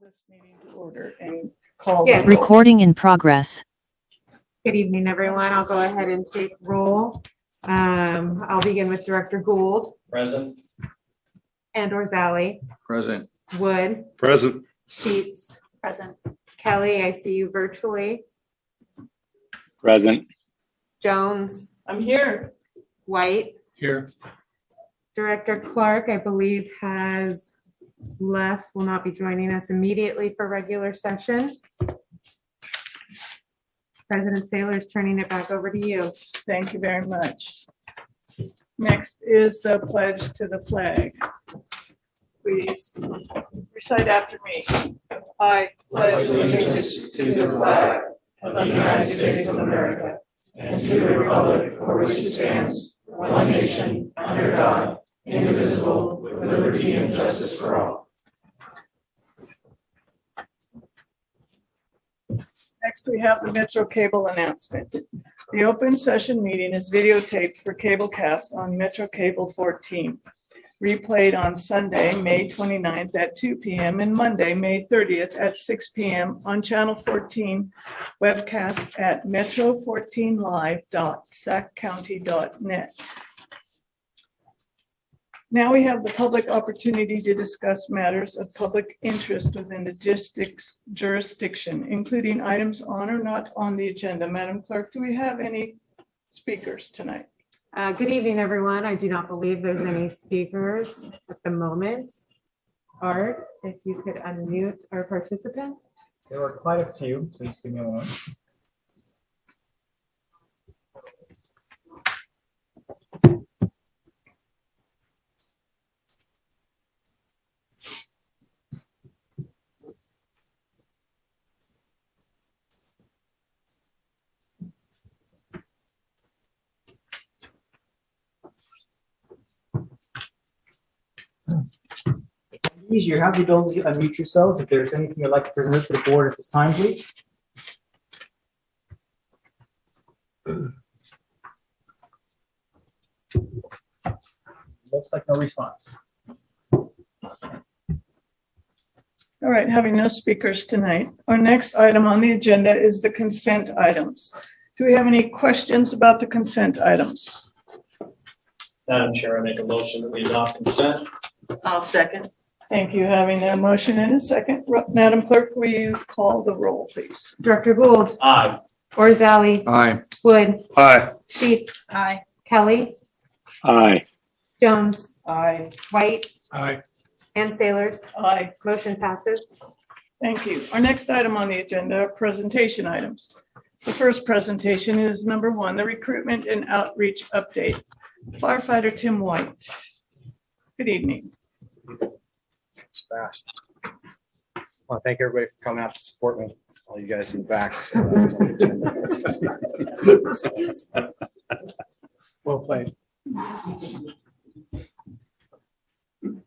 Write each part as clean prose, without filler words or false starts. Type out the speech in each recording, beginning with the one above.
this meeting to order and call Yes. the roll. Recording in progress. Good evening, everyone. I'll go ahead and take roll. I'll begin with Director Gould Present. and Orzali, Present. Wood, Present. Sheets. Present. Kelly, I see you virtually. Present. Jones, I'm here. White. Here. Director Clark, I believe, has left, will not be joining us immediately for regular session. President Saylor's turning it back over to you. Thank you very much. Next is the pledge to the flag. Please recite after me. I pledge allegiance to the flag of the United States of America and to the republic for which it stands, one nation, under God, indivisible, with liberty and justice for all. Next, we have the Metro Cable announcement. The open session meeting is videotaped for cablecast on Metro Cable 14, replayed on Sunday, May 29th at 2 p.m. and Monday, May 30th at 6 p.m. on Channel 14, webcast at metro14live.saccounty.net. Now we have the public opportunity to discuss matters of public interest within the district's jurisdiction, including items on or not on the agenda. Madam Clerk, do we have any speakers tonight? Good evening, everyone. I do not believe there's any speakers at the moment. Art, if you could unmute our participants. There were quite a few, so just give me one. Easier, have you don't unmute yourselves. If there's anything you'd like to present to the board at this time, please. Looks like no response. All right, having no speakers tonight, our next item on the agenda is the consent items. Do we have any questions about the consent items? Madam Chair, I make a motion that we adopt consent. I'll second. Thank you. Having a motion in a second. Madam Clerk, will you call the roll, please? Director Gould, Aye. Orzali, Aye. Wood, Aye. Sheets, Aye. Kelly, Aye. Jones, Aye. White, Aye. and Sailors. Aye. Motion passes. Thank you. Our next item on the agenda are presentation items. The first presentation is number 1, the recruitment and outreach update. Firefighter Tim White. Good evening. It's fast. I want to thank everybody for coming out to support me. All you guys in the back. So well played. Good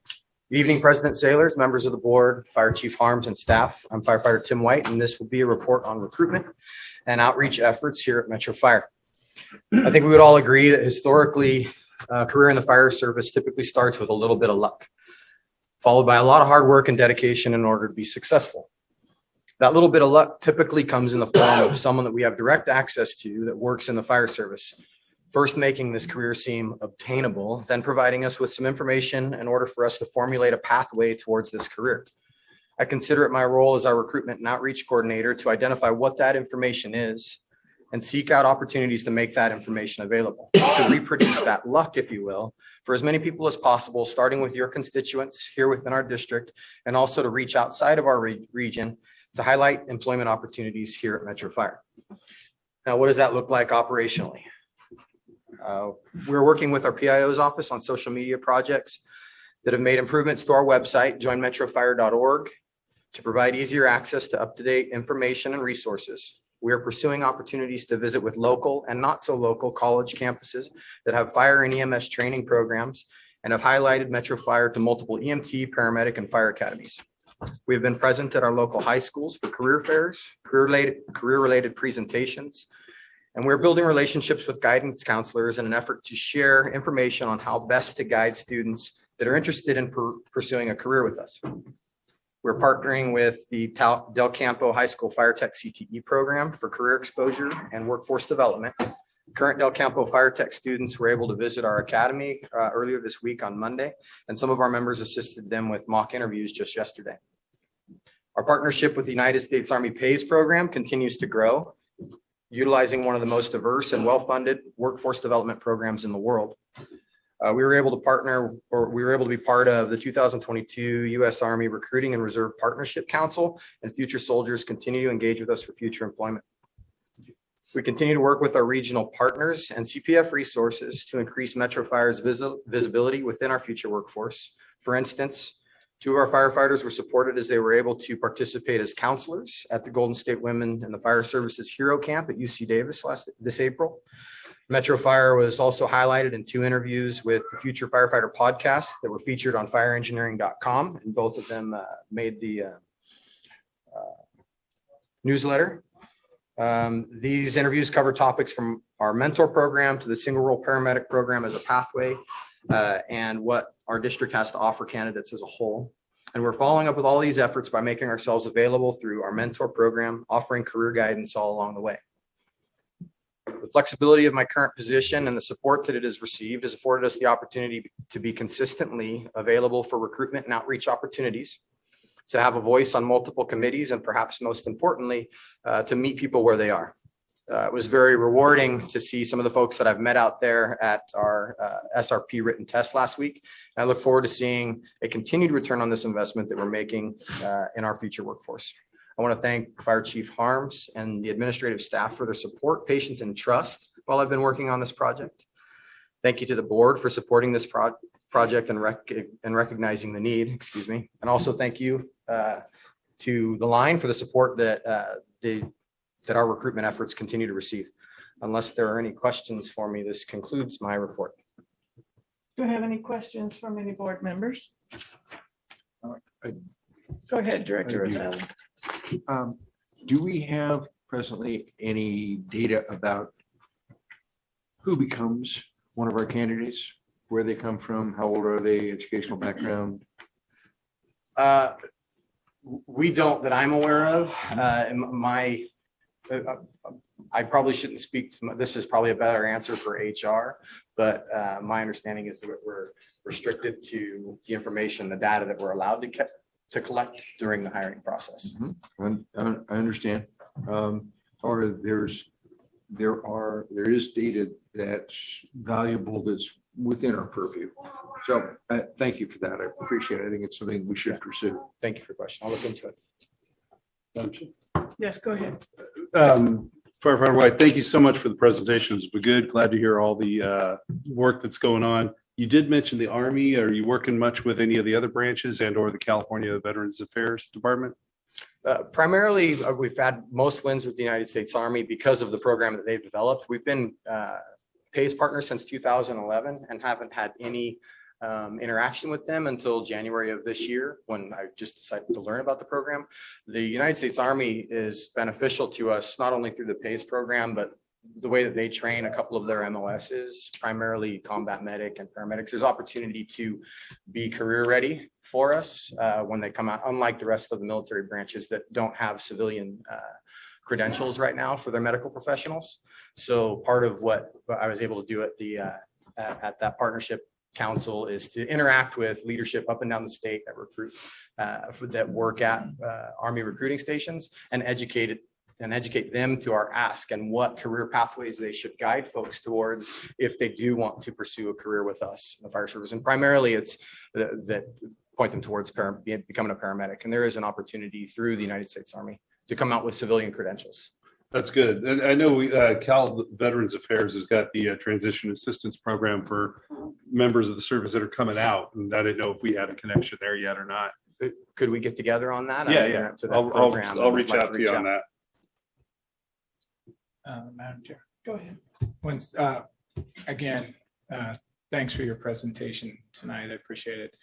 evening, President Sailors, members of the board, Fire Chief Harms, and staff. I'm Firefighter Tim White, and this will be a report on recruitment and outreach efforts here at Metro Fire. I think we would all agree that historically, a career in the fire service typically starts with a little bit of luck, followed by a lot of hard work and dedication in order to be successful. That little bit of luck typically comes in the form of someone that we have direct access to that works in the fire service, first making this career seem obtainable, then providing us with some information in order for us to formulate a pathway towards this career. I consider it my role as our recruitment and outreach coordinator to identify what that information is and seek out opportunities to make that information available, to reproduce that luck, if you will, for as many people as possible, starting with your constituents here within our district, and also to reach outside of our region to highlight employment opportunities here at Metro Fire. Now, what does that look like operationally? We're working with our PIO's office on social media projects that have made improvements to our website, joinmetrofire.org, to provide easier access to up-to-date information and resources. We are pursuing opportunities to visit with local and not so local college campuses that have fire and EMS training programs and have highlighted Metro Fire to multiple EMT, paramedic, and fire academies. We have been present at our local high schools for career fairs, career-related presentations, and we're building relationships with guidance counselors in an effort to share information on how best to guide students that are interested in pursuing a career with us. We're partnering with the Del Campo High School Fire Tech CTE program for career exposure and workforce development. Current Del Campo Fire Tech students were able to visit our academy earlier this week on Monday, and some of our members assisted them with mock interviews just yesterday. Our partnership with the United States Army PAYS program continues to grow, utilizing one of the most diverse and well-funded workforce development programs in the world. We were able to be part of the 2022 U.S. Army Recruiting and Reserve Partnership Council, and future soldiers continue to engage with us for future employment. We continue to work with our regional partners and CPF resources to increase Metro Fire's visibility within our future workforce. For instance, 2 of our firefighters were supported as they were able to participate as counselors at the Golden State Women in the Fire Services Hero Camp at UC Davis this April. Metro Fire was also highlighted in 2 interviews with the Future Firefighter podcast that were featured on fireengineering.com, and both of them made the newsletter. These interviews cover topics from our mentor program to the single role paramedic program as a pathway, and what our district has to offer candidates as a whole. And we're following up with all these efforts by making ourselves available through our mentor program, offering career guidance all along the way. The flexibility of my current position and the support that it has received has afforded us the opportunity to be consistently available for recruitment and outreach opportunities, to have a voice on multiple committees, and perhaps most importantly, to meet people where they are. It was very rewarding to see some of the folks that I've met out there at our SRP written test last week. And I look forward to seeing a continued return on this investment that we're making in our future workforce. I want to thank Fire Chief Harms and the administrative staff for their support, patience, and trust while I've been working on this project. Thank you to the board for supporting this project and recognizing the need, And also thank you to the line for the support that our recruitment efforts continue to receive. Unless there are any questions for me, this concludes my report. Do I have any questions from any board members? Go ahead, Director Rosales. Do we have presently any data about who becomes one of our candidates, where they come from, how old are they, educational background? We don't, that I'm aware of. I probably shouldn't speak to, this is probably a better answer for HR, but my understanding is that we're restricted to the information, the data that we're allowed to collect during the hiring process. I understand. Or there is data that's valuable, that's within our purview. So thank you for that. I appreciate it. I think it's something we should pursue. Thank you for the question. I'll look into it. Yes, go ahead. Firefighter White, thank you so much for the presentation. It's been good. Glad to hear all the work that's going on. You did mention the Army. Are you working much with any of the other branches and or the California Veterans Affairs Department? Primarily, we've had most wins with the United States Army because of the program that they've developed. We've been PAYS partners since 2011 and haven't had any interaction with them until January of this year, when I just decided to learn about the program. The United States Army is beneficial to us, not only through the PAYS program, but the way that they train a couple of their MOSs, primarily combat medic and paramedics. There's opportunity to be career ready for us when they come out, unlike the rest of the military branches that don't have civilian credentials right now for their medical professionals. So part of what I was able to do at that partnership council is to interact with leadership up and down the state that recruit that work at Army recruiting stations and educate them to our ask and what career pathways they should guide folks towards if they do want to pursue a career with us in the fire service. And primarily it's that point them towards becoming a paramedic. And there is an opportunity through the United States Army to come out with civilian credentials. That's good. And I know Cal Veterans Affairs has got the transition assistance program for members of the service that are coming out. And I didn't know if we had a connection there yet or not. Could we get together on that? Yeah. I'll reach out to you on that. Madam Chair. Go ahead. Once again, thanks for your presentation tonight. I appreciate it.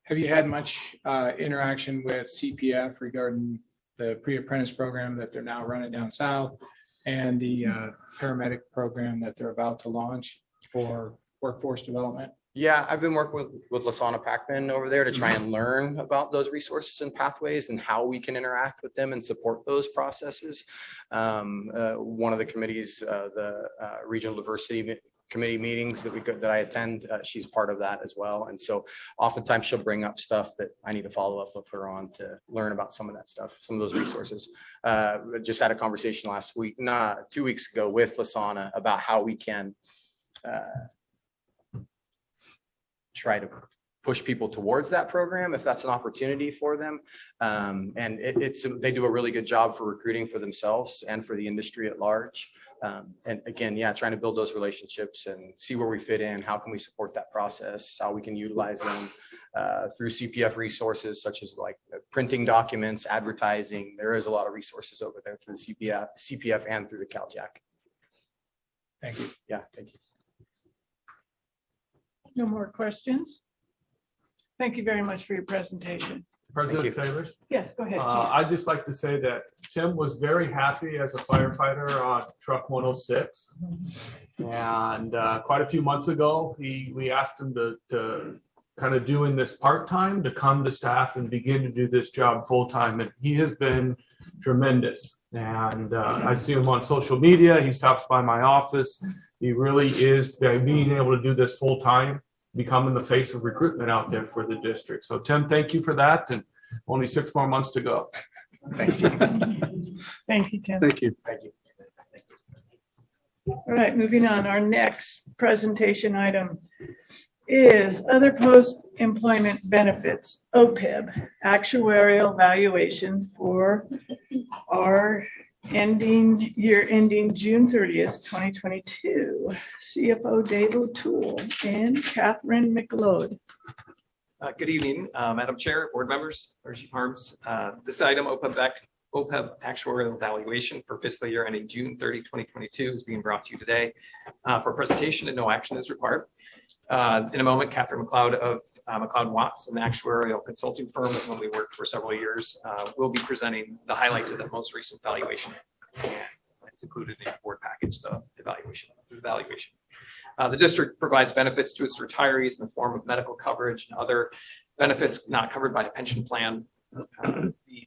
Have you had much interaction with CPF regarding the pre-apprentice program that they're now running down south and the paramedic program that they're about to launch for workforce development? Yeah, I've been working with Lasana Packman over there to try and learn about those resources and pathways and how we can interact with them and support those processes. One of the committees, the Regional Diversity Committee meetings that I attend, she's part of that as well. And so oftentimes she'll bring up stuff that I need to follow up with her on to learn about some of that stuff, some of those resources. Just had a conversation 2 weeks ago with Lasana about how we can try to push people towards that program if that's an opportunity for them. And they do a really good job for recruiting for themselves and for the industry at large. And again, yeah, trying to build those relationships and see where we fit in, how can we support that process, how we can utilize them through CPF resources such as like printing documents, advertising. There is a lot of resources over there through the CPF and through the CalJack. Thank you. Yeah, thank you. No more questions? Thank you very much for your presentation. President Sailors, Yes, go ahead. Chief. I'd just like to say that Tim was very happy as a firefighter on truck 106. And quite a few months ago, we asked him to kind of doing this part-time, to come to staff and begin to do this job full-time. And he has been tremendous. And I see him on social media. He stops by my office. He really is being able to do this full-time, becoming the face of recruitment out there for the district. So Tim, thank you for that. And only 6 more months to go. Thanks, Jim. Thank you, Tim. Thank you. Thank you. All right, moving on. Our next presentation item is other post-employment benefits, OPEB, actuarial valuation for our year ending June 30th, 2022. CFO Dave O'Toole and Catherine McLeod. Good evening, Madam Chair, board members, Fire Chief Harms. This item, OPEB actuarial evaluation for fiscal year ending June 30, 2022 is being brought to you today for presentation and no action is required. In a moment, Catherine McLeod of McLeod Watts, an actuarial consulting firm with whom we worked for several years, will be presenting the highlights of the most recent valuation. And it's included in the board package, the evaluation. The district provides benefits to its retirees in the form of medical coverage and other benefits not covered by the pension plan.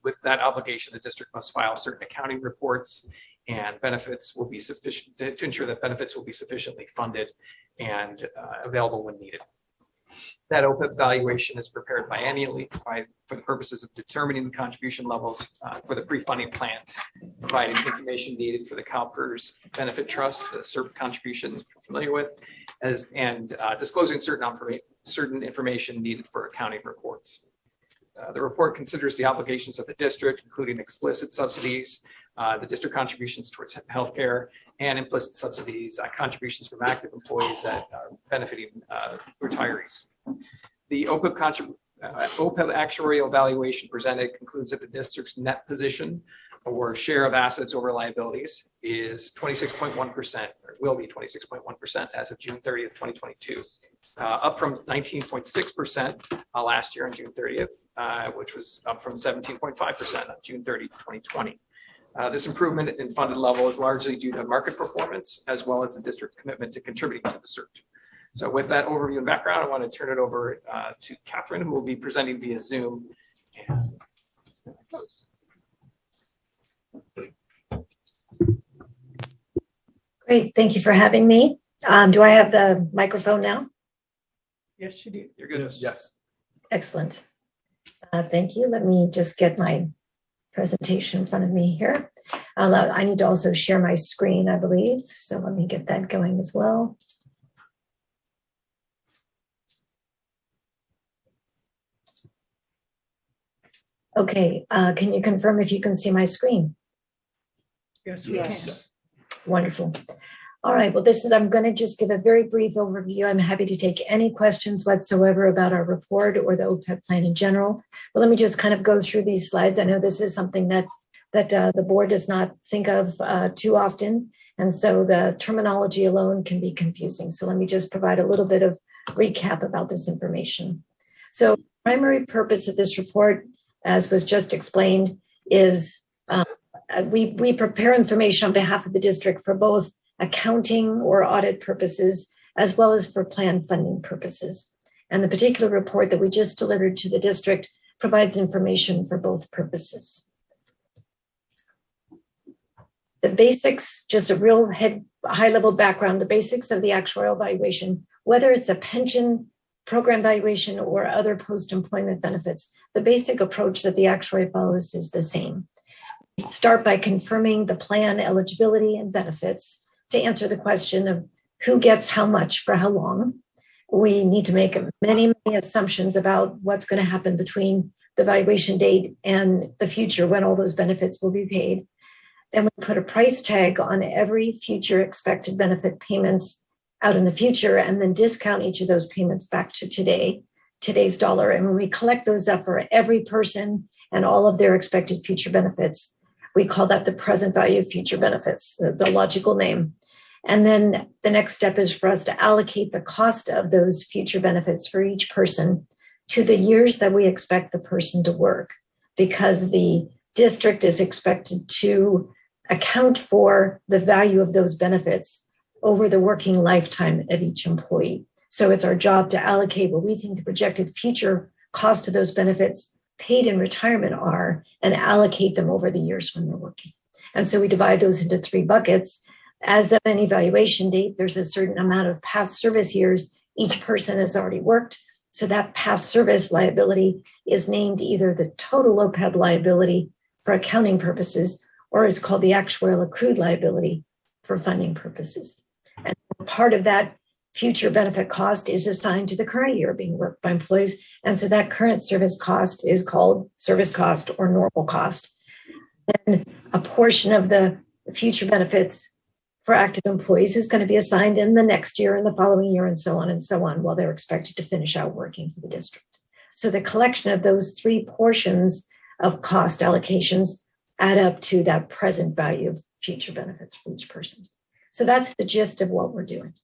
With that obligation, the district must file certain accounting reports, and benefits will be sufficient to ensure that benefits will be sufficiently funded and available when needed. That OPEB valuation is prepared biannually for the purposes of determining the contribution levels for the pre-funding plan, providing information needed for the CalPERS benefit trust, the CERP contributions we're familiar with, and disclosing certain information needed for accounting reports. The report considers the obligations of the district, including explicit subsidies, the district contributions towards healthcare, and implicit subsidies, contributions from active employees that are benefiting retirees. The OPEB actuarial valuation presented concludes that the district's net position or share of assets over liabilities is 26.1%, or will be 26.1% as of June 30th, 2022. Up from 19.6% last year on June 30th, which was up from 17.5% on June 30, 2020. This improvement in funded level is largely due to market performance, as well as the district commitment to contributing to the search. So with that overview and background, I want to turn it over to Catherine, who will be presenting via Zoom. Great, thank you for having me. Do I have the microphone now? Yes, you do. You're good. Yes. Excellent. Thank you. Let me just get my presentation in front of me here. I need to also share my screen, I believe. So let me get that going as well. Okay, can you confirm if you can see my screen? Yes, we can. Wonderful. All right, well, I'm going to just give a very brief overview. I'm happy to take any questions whatsoever about our report or the OPEB plan in general. But let me just kind of go through these slides. I know this is something that the board does not think of too often. And so the terminology alone can be confusing. So let me just provide a little bit of recap about this information. So the primary purpose of this report, as was just explained, is we prepare information on behalf of the district for both accounting or audit purposes, as well as for plan funding purposes. And the particular report that we just delivered to the district provides information for both purposes. The basics, just a real high level background, the basics of the actuarial valuation, whether it's a pension program valuation or other post-employment benefits, the basic approach that the actuary follows is the same. Start by confirming the plan eligibility and benefits to answer the question of who gets how much for how long. We need to make many assumptions about what's going to happen between the valuation date and the future when all those benefits will be paid. Then we put a price tag on every future expected benefit payments out in the future, and then discount each of those payments back to today's dollar. And when we collect those up for every person and all of their expected future benefits, we call that the present value of future benefits. That's a logical name. And then the next step is for us to allocate the cost of those future benefits for each person to the years that we expect the person to work, because the district is expected to account for the value of those benefits over the working lifetime of each employee. So it's our job to allocate what we think the projected future cost of those benefits paid in retirement are and allocate them over the years when they're working. And so we divide those into 3 buckets. As of an evaluation date, there's a certain amount of past service years each person has already worked. So that past service liability is named either the total OPEB liability for accounting purposes, or it's called the actuarial accrued liability for funding purposes. And part of that future benefit cost is assigned to the current year being worked by employees. And so that current service cost is called service cost or normal cost. Then a portion of the future benefits for active employees is going to be assigned in the next year and the following year and so on while they're expected to finish out working for the district. So the collection of those 3 portions of cost allocations add up to that present value of future benefits for each person. So that's the gist of what we're doing.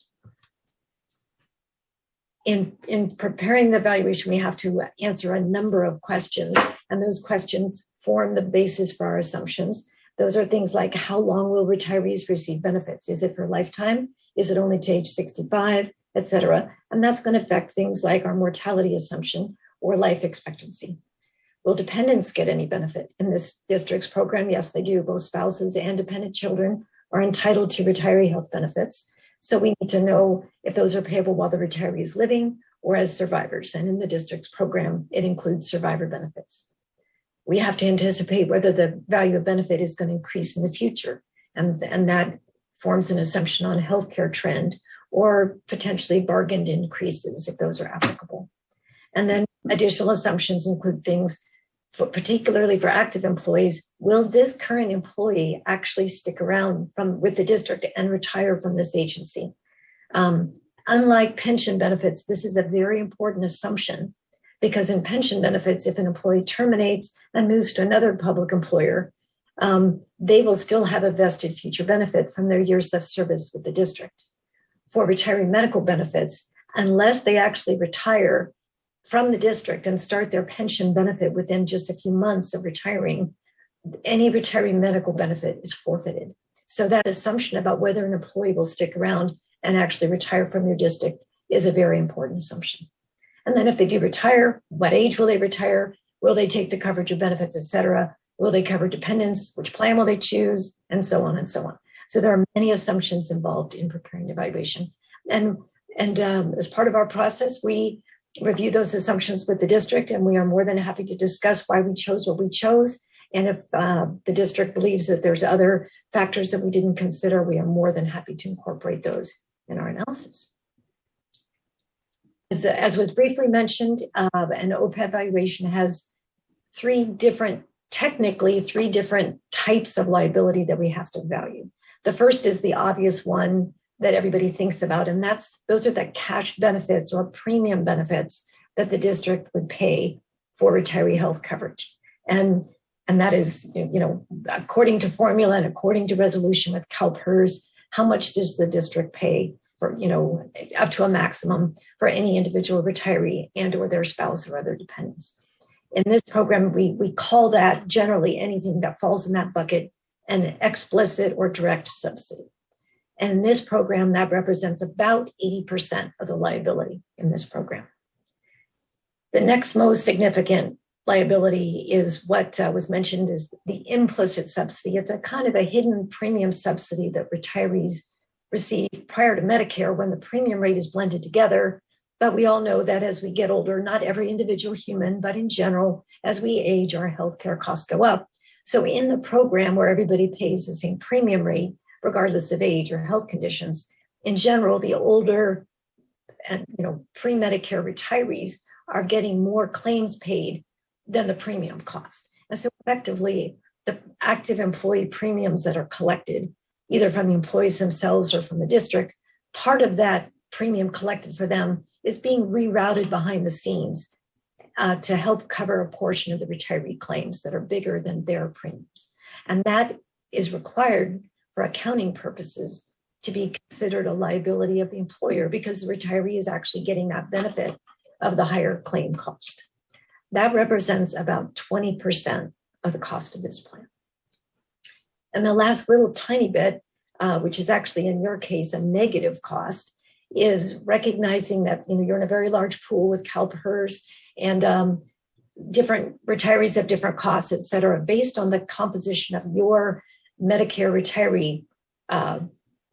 In preparing the valuation, we have to answer a number of questions, and those questions form the basis for our assumptions. Those are things like, how long will retirees receive benefits? Is it for lifetime? Is it only to age 65, et cetera? And that's going to affect things like our mortality assumption or life expectancy. Will dependents get any benefit in this district's program? Yes, they do. Both spouses and dependent children are entitled to retiree health benefits. So we need to know if those are payable while the retiree is living or as survivors. And in the district's program, it includes survivor benefits. We have to anticipate whether the value of benefit is going to increase in the future. And that forms an assumption on healthcare trend or potentially bargained increases if those are applicable. And then additional assumptions include things particularly for active employees. Will this current employee actually stick around with the district and retire from this agency? Unlike pension benefits, this is a very important assumption, because in pension benefits, if an employee terminates and moves to another public employer, they will still have a vested future benefit from their years of service with the district. For retiree medical benefits, unless they actually retire from the district and start their pension benefit within just a few months of retiring, any retiree medical benefit is forfeited. So that assumption about whether an employee will stick around and actually retire from your district is a very important assumption. And then if they do retire, what age will they retire? Will they take the coverage of benefits, et cetera? Will they cover dependents? Which plan will they choose? And so on and so on. So there are many assumptions involved in preparing the evaluation. And as part of our process, we review those assumptions with the district, and we are more than happy to discuss why we chose what we chose. And if the district believes that there's other factors that we didn't consider, we are more than happy to incorporate those in our analysis. As was briefly mentioned, an OPEB valuation has technically three different types of liability that we have to value. The first is the obvious one that everybody thinks about, and those are the cash benefits or premium benefits that the district would pay for retiree health coverage. And that is, according to formula and according to resolution with CalPERS, how much does the district pay for, up to a maximum for any individual retiree and or their spouse or other dependents. In this program, we call that generally anything that falls in that bucket an explicit or direct subsidy. And in this program, that represents about 80% of the liability in this program. The next most significant liability is what was mentioned as the implicit subsidy. It's a kind of a hidden premium subsidy that retirees receive prior to Medicare when the premium rate is blended together. But we all know that as we get older, not every individual human, but in general, as we age, our healthcare costs go up. So in the program where everybody pays the same premium rate, regardless of age or health conditions, in general, the older and pre-Medicare retirees are getting more claims paid than the premium cost. And so effectively, the active employee premiums that are collected, either from the employees themselves or from the district, part of that premium collected for them is being rerouted behind the scenes to help cover a portion of the retiree claims that are bigger than their premiums. And that is required for accounting purposes to be considered a liability of the employer because the retiree is actually getting that benefit of the higher claim cost. That represents about 20% of the cost of this plan. And the last little tiny bit, which is actually in your case a negative cost, is recognizing that you're in a very large pool with CalPERS and different retirees have different costs, et cetera, based on the composition of your Medicare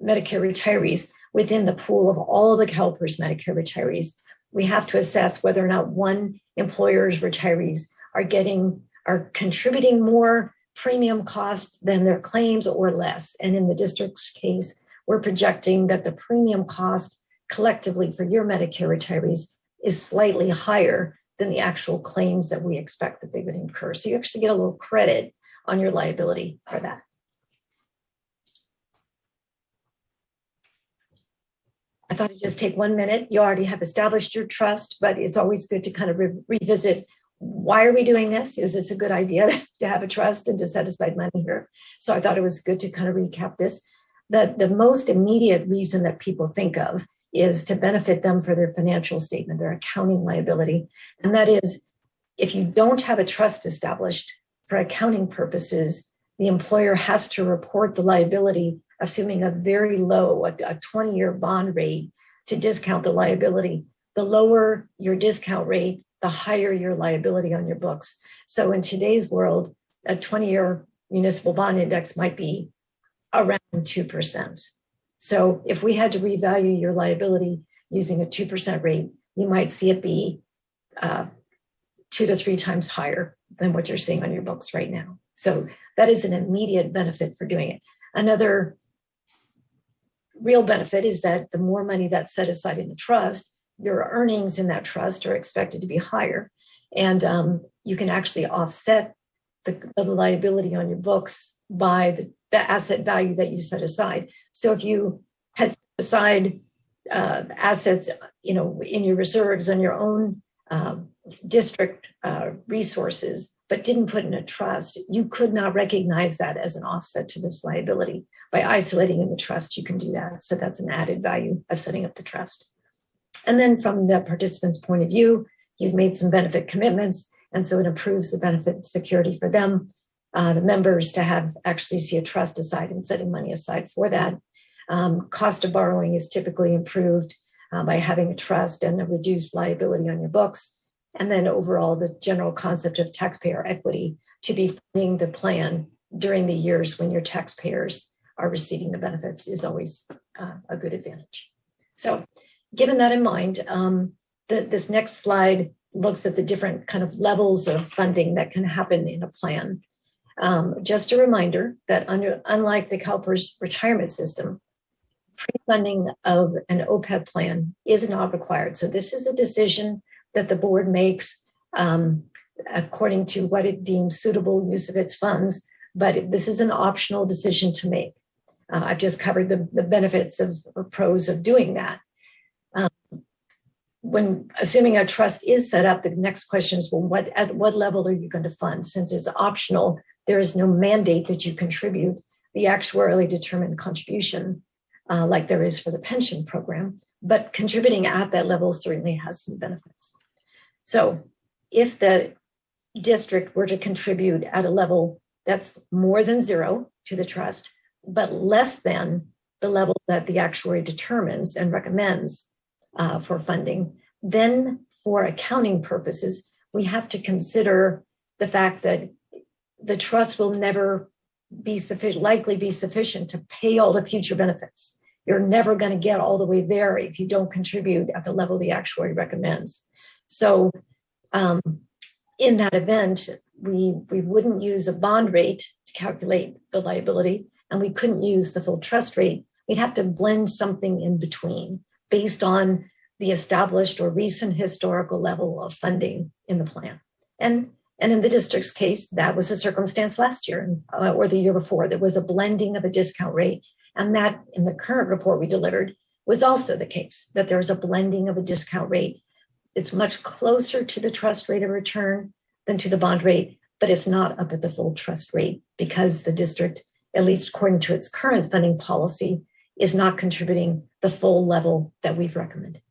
retirees within the pool of all the CalPERS Medicare retirees. We have to assess whether or not one employer's retirees are contributing more premium cost than their claims or less. And in the district's case, we're projecting that the premium cost collectively for your Medicare retirees is slightly higher than the actual claims that we expect that they would incur. So you actually get a little credit on your liability for that. I thought I'd just take 1 minute. You already have established your trust, but it's always good to kind of revisit, why are we doing this? Is this a good idea to have a trust and to set aside money here? So I thought it was good to kind of recap this. The most immediate reason that people think of is to benefit them for their financial statement, their accounting liability. And that is, if you don't have a trust established for accounting purposes, the employer has to report the liability assuming a very low, a 20-year bond rate to discount the liability. The lower your discount rate, the higher your liability on your books. So in today's world, a 20-year municipal bond index might be around 2%. So if we had to revalue your liability using a 2% rate, you might see it be 2 to 3 times higher than what you're seeing on your books right now. So that is an immediate benefit for doing it. Another real benefit is that the more money that's set aside in the trust, your earnings in that trust are expected to be higher. And you can actually offset the liability on your books by the asset value that you set aside. So if you had set aside assets, in your reserves on your own district resources, but didn't put in a trust, you could not recognize that as an offset to this liability. By isolating in the trust, you can do that. So that's an added value of setting up the trust. And then from the participant's point of view, you've made some benefit commitments. And so it improves the benefit security for them, the members, to have actually see a trust aside and setting money aside for that. Cost of borrowing is typically improved by having a trust and a reduced liability on your books. And then overall, the general concept of taxpayer equity to be funding the plan during the years when your taxpayers are receiving the benefits is always a good advantage. So given that in mind, this next slide looks at the different kind of levels of funding that can happen in a plan. Just a reminder that unlike the CalPERS retirement system, pre-funding of an OPEB plan is not required. So this is a decision that the board makes according to what it deems suitable use of its funds, but this is an optional decision to make. I've just covered the benefits or pros of doing that. When assuming a trust is set up, the next question is, well, at what level are you going to fund? Since it's optional, there is no mandate that you contribute the actuarially determined contribution like there is for the pension program, but contributing at that level certainly has some benefits. So if the district were to contribute at a level that's more than 0 to the trust, but less than the level that the actuary determines and recommends for funding, then for accounting purposes, we have to consider the fact that the trust will never be sufficient, likely be sufficient to pay all the future benefits. You're never going to get all the way there if you don't contribute at the level the actuary recommends. So in that event, we wouldn't use a bond rate to calculate the liability, and we couldn't use the full trust rate. We'd have to blend something in between based on the established or recent historical level of funding in the plan. And in the district's case, that was a circumstance last year or the year before. There was a blending of a discount rate. And that in the current report we delivered was also the case, that there was a blending of a discount rate. It's much closer to the trust rate of return than to the bond rate, but it's not up at the full trust rate because the district, at least according to its current funding policy, is not contributing the full level that we've recommended.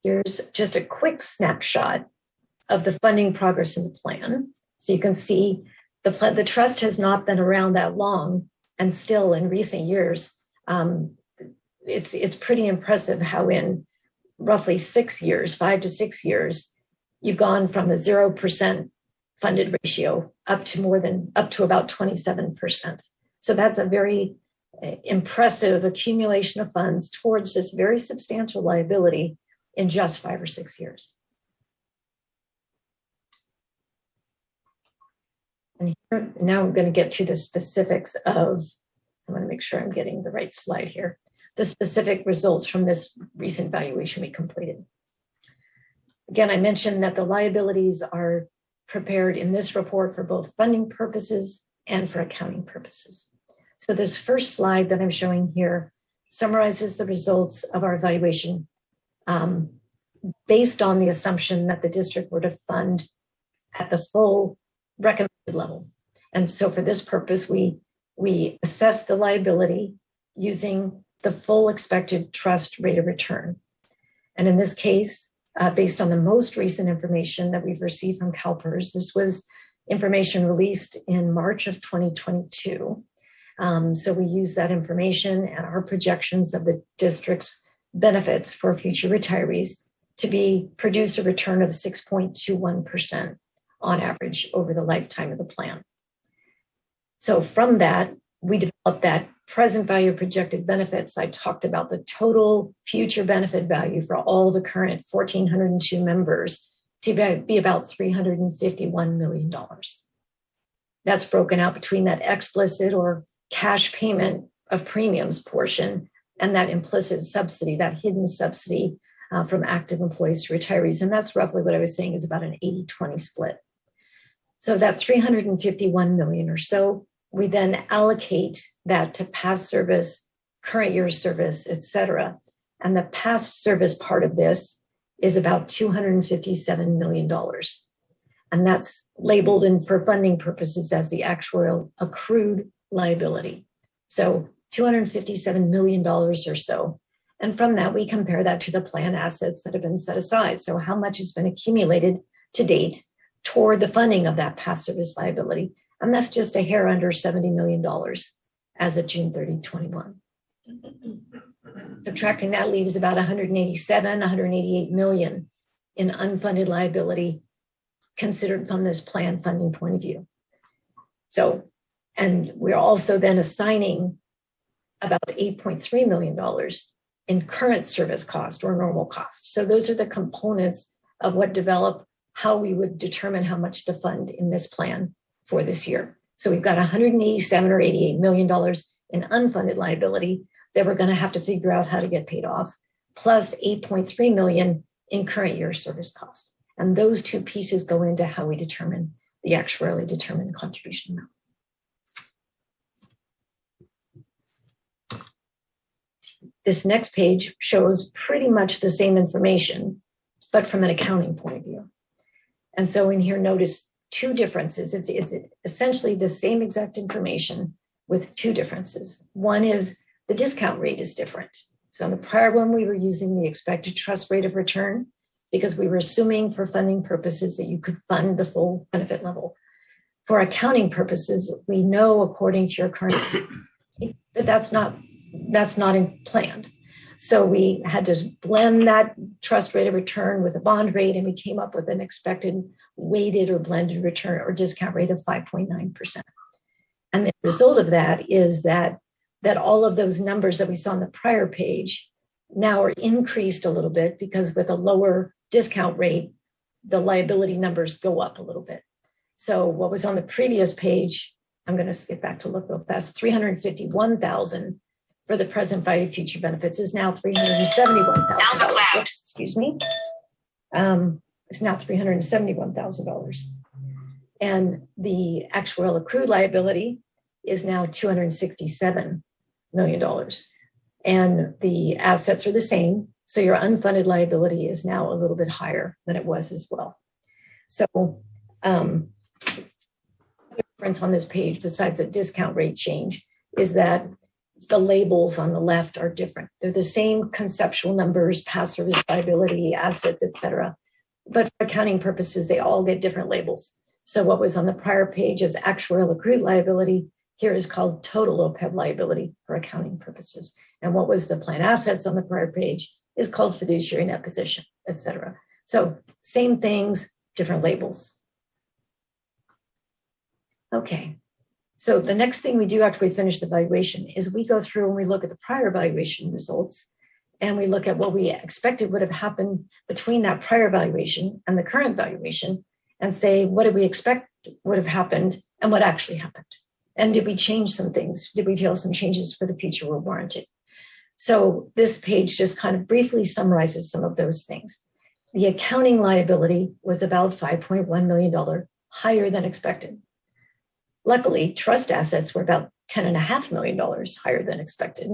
Here's just a quick snapshot of the funding progress in the plan. So you can see the trust has not been around that long, and still in recent years, it's pretty impressive how in roughly 6 years, 5 to 6 years, you've gone from the 0% funded ratio up to about 27%. So that's a very impressive accumulation of funds towards this very substantial liability in just 5 or 6 years. And here, now I'm going to get to the specifics of, I want to make sure I'm getting the right slide here, the specific results from this recent valuation we completed. Again, I mentioned that the liabilities are prepared in this report for both funding purposes and for accounting purposes. So this first slide that I'm showing here summarizes the results of our evaluation based on the assumption that the district were to fund at the full recommended level. And so for this purpose, we assess the liability using the full expected trust rate of return. And in this case, based on the most recent information that we've received from CalPERS, this was information released in March of 2022. So we use that information and our projections of the district's benefits for future retirees to produce a return of 6.21% on average over the lifetime of the plan. So from that, we developed that present value of projected benefits. I talked about the total future benefit value for all the current 1,402 members to be about $351 million. That's broken out between that explicit or cash payment of premiums portion and that implicit subsidy, that hidden subsidy from active employees to retirees. And that's roughly what I was saying is about an 80-20 split. So that $351 million or so, we then allocate that to past service, current year's service, et cetera. And the past service part of this is about $257 million. And that's labeled in for funding purposes as the actuarial accrued liability. So $257 million or so. And from that, we compare that to the plan assets that have been set aside. So how much has been accumulated to date toward the funding of that past service liability. And that's just a hair under $70 million as of June 30, 21. Subtracting that leaves about 188 million in unfunded liability considered from this plan funding point of view. So, and we're also then assigning about $8.3 million in current service cost or normal cost. So those are the components of what develop how we would determine how much to fund in this plan for this year. So we've got 187 or $88 million in unfunded liability that we're going to have to figure out how to get paid off, plus 8.3 million in current year service cost. And those two pieces go into how we determine the actuarially determined contribution amount. This next page shows pretty much the same information, but from an accounting point of view. And so in here, notice two differences. It's essentially the same exact information with two differences. One is the discount rate is different. So in the prior one, we were using the expected trust rate of return because we were assuming for funding purposes that you could fund the full benefit level. For accounting purposes, we know according to your current that that's not planned. So we had to blend that trust rate of return with a bond rate, and we came up with an expected weighted or blended return or discount rate of 5.9%. And the result of that is that all of those numbers that we saw on the prior page now are increased a little bit, because with a lower discount rate, the liability numbers go up a little bit. So what was on the previous page, I'm going to skip back to look real fast, 351,000 for the present value of future benefits is now $371,000. Whoops, excuse me. It's now $371,000. And the actuarial accrued liability is now $267 million. And the assets are the same. So your unfunded liability is now a little bit higher than it was as well. So the difference on this page, besides the discount rate change, is that the labels on the left are different. They're the same conceptual numbers, past service liability, assets, et cetera. But for accounting purposes, they all get different labels. So what was on the prior page as actuarial accrued liability, here is called total OPEB liability for accounting purposes. And what was the plan assets on the prior page is called fiduciary net position, et cetera. So same things, different labels. Okay. So the next thing we do after we finish the valuation is we go through and we look at the prior valuation results, and we look at what we expected would have happened between that prior valuation and the current valuation, and say, what did we expect would have happened and what actually happened? And did we change some things? Did we feel some changes for the future were warranted? So this page just kind of briefly summarizes some of those things. The accounting liability was about $5.1 million higher than expected. Luckily, trust assets were about $10.5 million higher than expected.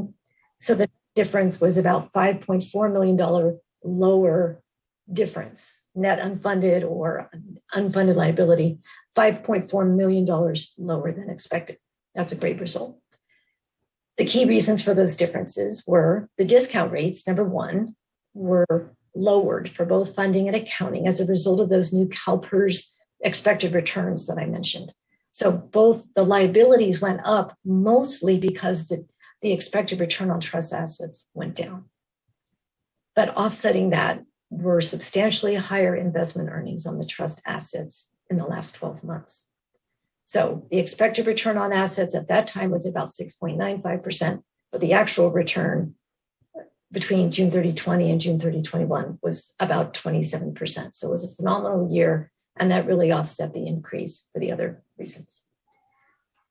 So the difference was about $5.4 million lower difference, net unfunded or unfunded liability, $5.4 million lower than expected. That's a great result. The key reasons for those differences were the discount rates, number one, were lowered for both funding and accounting as a result of those new CalPERS expected returns that I mentioned. So both the liabilities went up mostly because the expected return on trust assets went down. But offsetting that were substantially higher investment earnings on the trust assets in the last 12 months. So the expected return on assets at that time was about 6.95%, but the actual return between June 30, 20 and June 30, 21 was about 27%. So it was a phenomenal year, and that really offset the increase for the other reasons.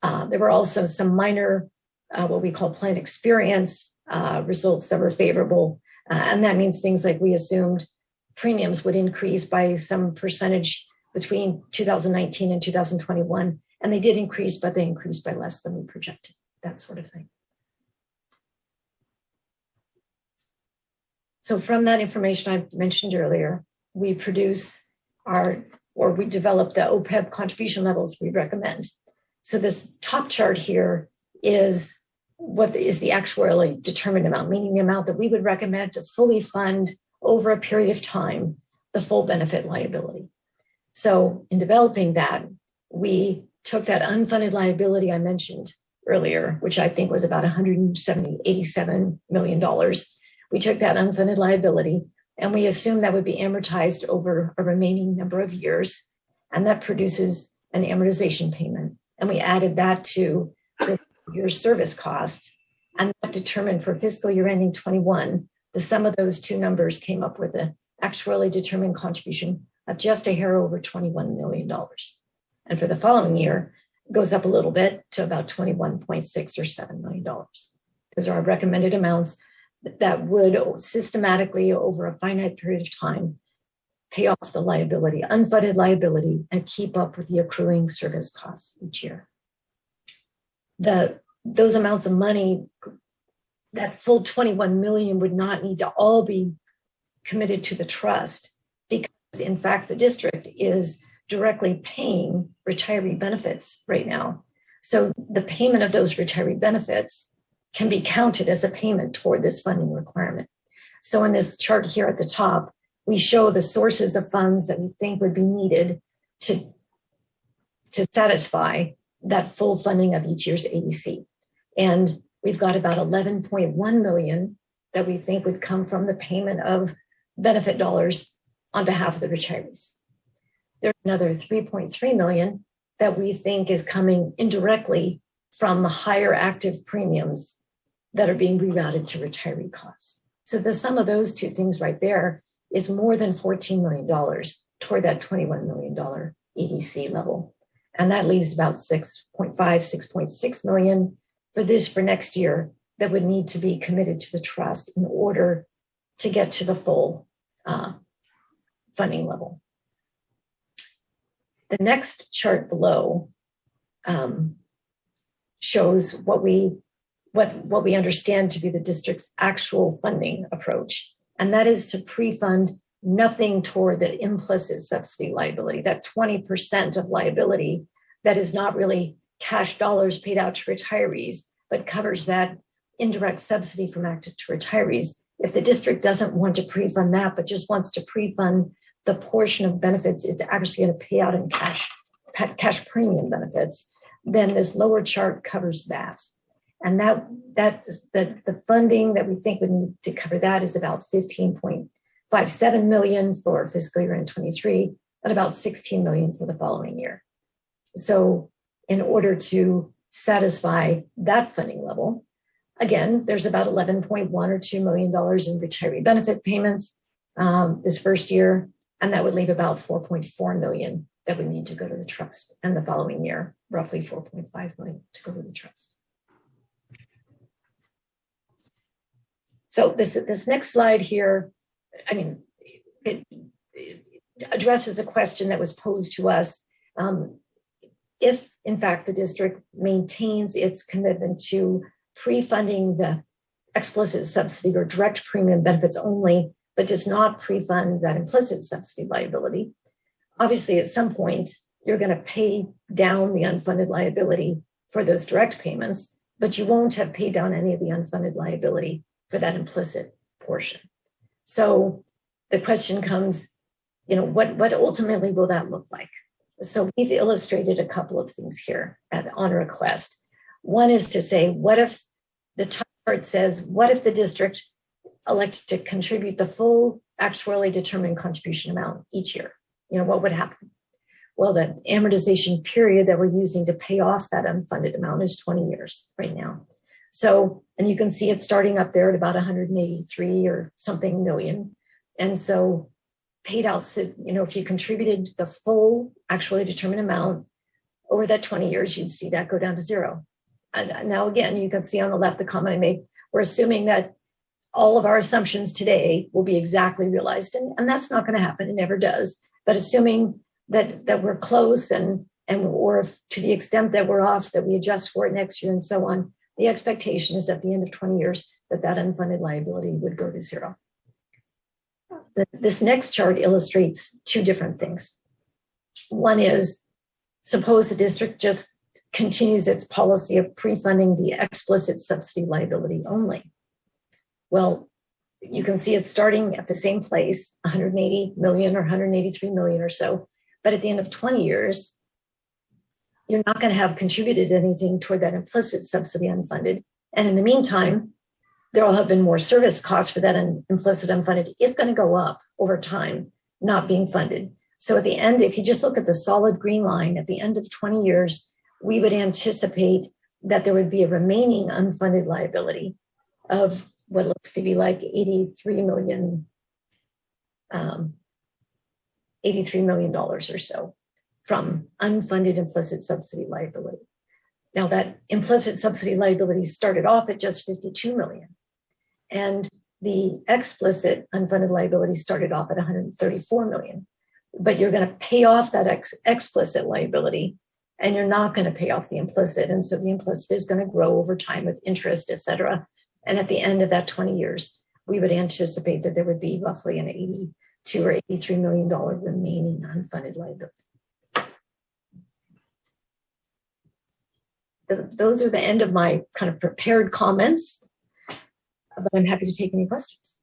There were also some minor, what we call plan experience results that were favorable. And that means things like we assumed premiums would increase by some percentage between 2019 and 2021. And they did increase, but they increased by less than we projected, that sort of thing. So from that information I mentioned earlier, we we develop the OPEB contribution levels we recommend. So this top chart here is what is the actuarially determined amount, meaning the amount that we would recommend to fully fund over a period of time the full benefit liability. So in developing that, we took that unfunded liability I mentioned earlier, which I think was about $87 million. We took that unfunded liability and we assumed that would be amortized over a remaining number of years. And that produces an amortization payment. And we added that to the year service cost. And that determined for fiscal year ending 21, the sum of those two numbers came up with an actuarially determined contribution of just a hair over $21 million. And for the following year, it goes up a little bit to about 21.6 or $7 million. Those are our recommended amounts that would systematically over a finite period of time pay off the liability, unfunded liability, and keep up with the accruing service costs each year. Those amounts of money, that full 21 million would not need to all be committed to the trust, because in fact, the district is directly paying retiree benefits right now. So the payment of those retiree benefits can be counted as a payment toward this funding requirement. So in this chart here at the top, we show the sources of funds that we think would be needed to to satisfy that full funding of each year's ADC. And we've got about 11.1 million that we think would come from the payment of benefit dollars on behalf of the retirees. There's another 3.3 million that we think is coming indirectly from higher active premiums that are being rerouted to retiree costs. So the sum of those two things right there is more than $14 million toward that $21 million EDC level. And that leaves about 6.6 million for next year that would need to be committed to the trust in order to get to the full funding level. The next chart below shows what we understand to be the district's actual funding approach, and that is to pre-fund nothing toward the implicit subsidy liability, that 20% of liability that is not really cash dollars paid out to retirees, but covers that indirect subsidy from active to retirees. If the district doesn't want to pre-fund that, but just wants to pre-fund the portion of benefits it's actually going to pay out in cash premium benefits, then this lower chart covers that. And the funding that we think would need to cover that is about 15.57 million for fiscal year 23 and about 16 million for the following year. So in order to satisfy that funding level, again, there's about 11.1 or $2 million in retiree benefit payments this first year, and that would leave about 4.4 million that would need to go to the trust, and the following year, roughly 4.5 million to go to the trust. So this next slide here, I mean, it addresses a question that was posed to us. If, in fact, the district maintains its commitment to pre-funding the explicit subsidy or direct premium benefits only, but does not pre-fund that implicit subsidy liability, obviously at some point, you're going to pay down the unfunded liability for those direct payments, but you won't have paid down any of the unfunded liability for that implicit portion. So the question comes, what ultimately will that look like? So we've illustrated a couple of things here on request. One is to say, what if the top part says, what if the district elected to contribute the full actuarially determined contribution amount each year? What would happen? Well, the amortization period that we're using to pay off that unfunded amount is 20 years right now. So, and you can see it starting up there at about 183 or something million. And so paid out, if you contributed the full actually determined amount over that 20 years, you'd see that go down to zero. And now, again, you can see on the left the comment I made. We're assuming that all of our assumptions today will be exactly realized. And that's not going to happen. It never does. But assuming that we're close or if to the extent that we're off, that we adjust for it next year and so on, the expectation is at the end of 20 years that unfunded liability would go to zero. This next chart illustrates two different things. One is, suppose the district just continues its policy of pre-funding the explicit subsidy liability only. Well, you can see it's starting at the same place, 180 million or 183 million or so. But at the end of 20 years, you're not going to have contributed anything toward that implicit subsidy unfunded. And in the meantime, there will have been more service costs for that implicit unfunded. It's going to go up over time, not being funded. So at the end, if you just look at the solid green line, at the end of 20 years, we would anticipate that there would be a remaining unfunded liability of what looks to be like $83 million or so from unfunded implicit subsidy liability. Now that implicit subsidy liability started off at just 52 million, and the explicit unfunded liability started off at 134 million. But you're going to pay off that explicit liability, and you're not going to pay off the implicit. And so the implicit is going to grow over time with interest, et cetera. And at the end of that 20 years, we would anticipate that there would be roughly an $82 or $83 million remaining unfunded liability. Those are the end of my kind of prepared comments, but I'm happy to take any questions.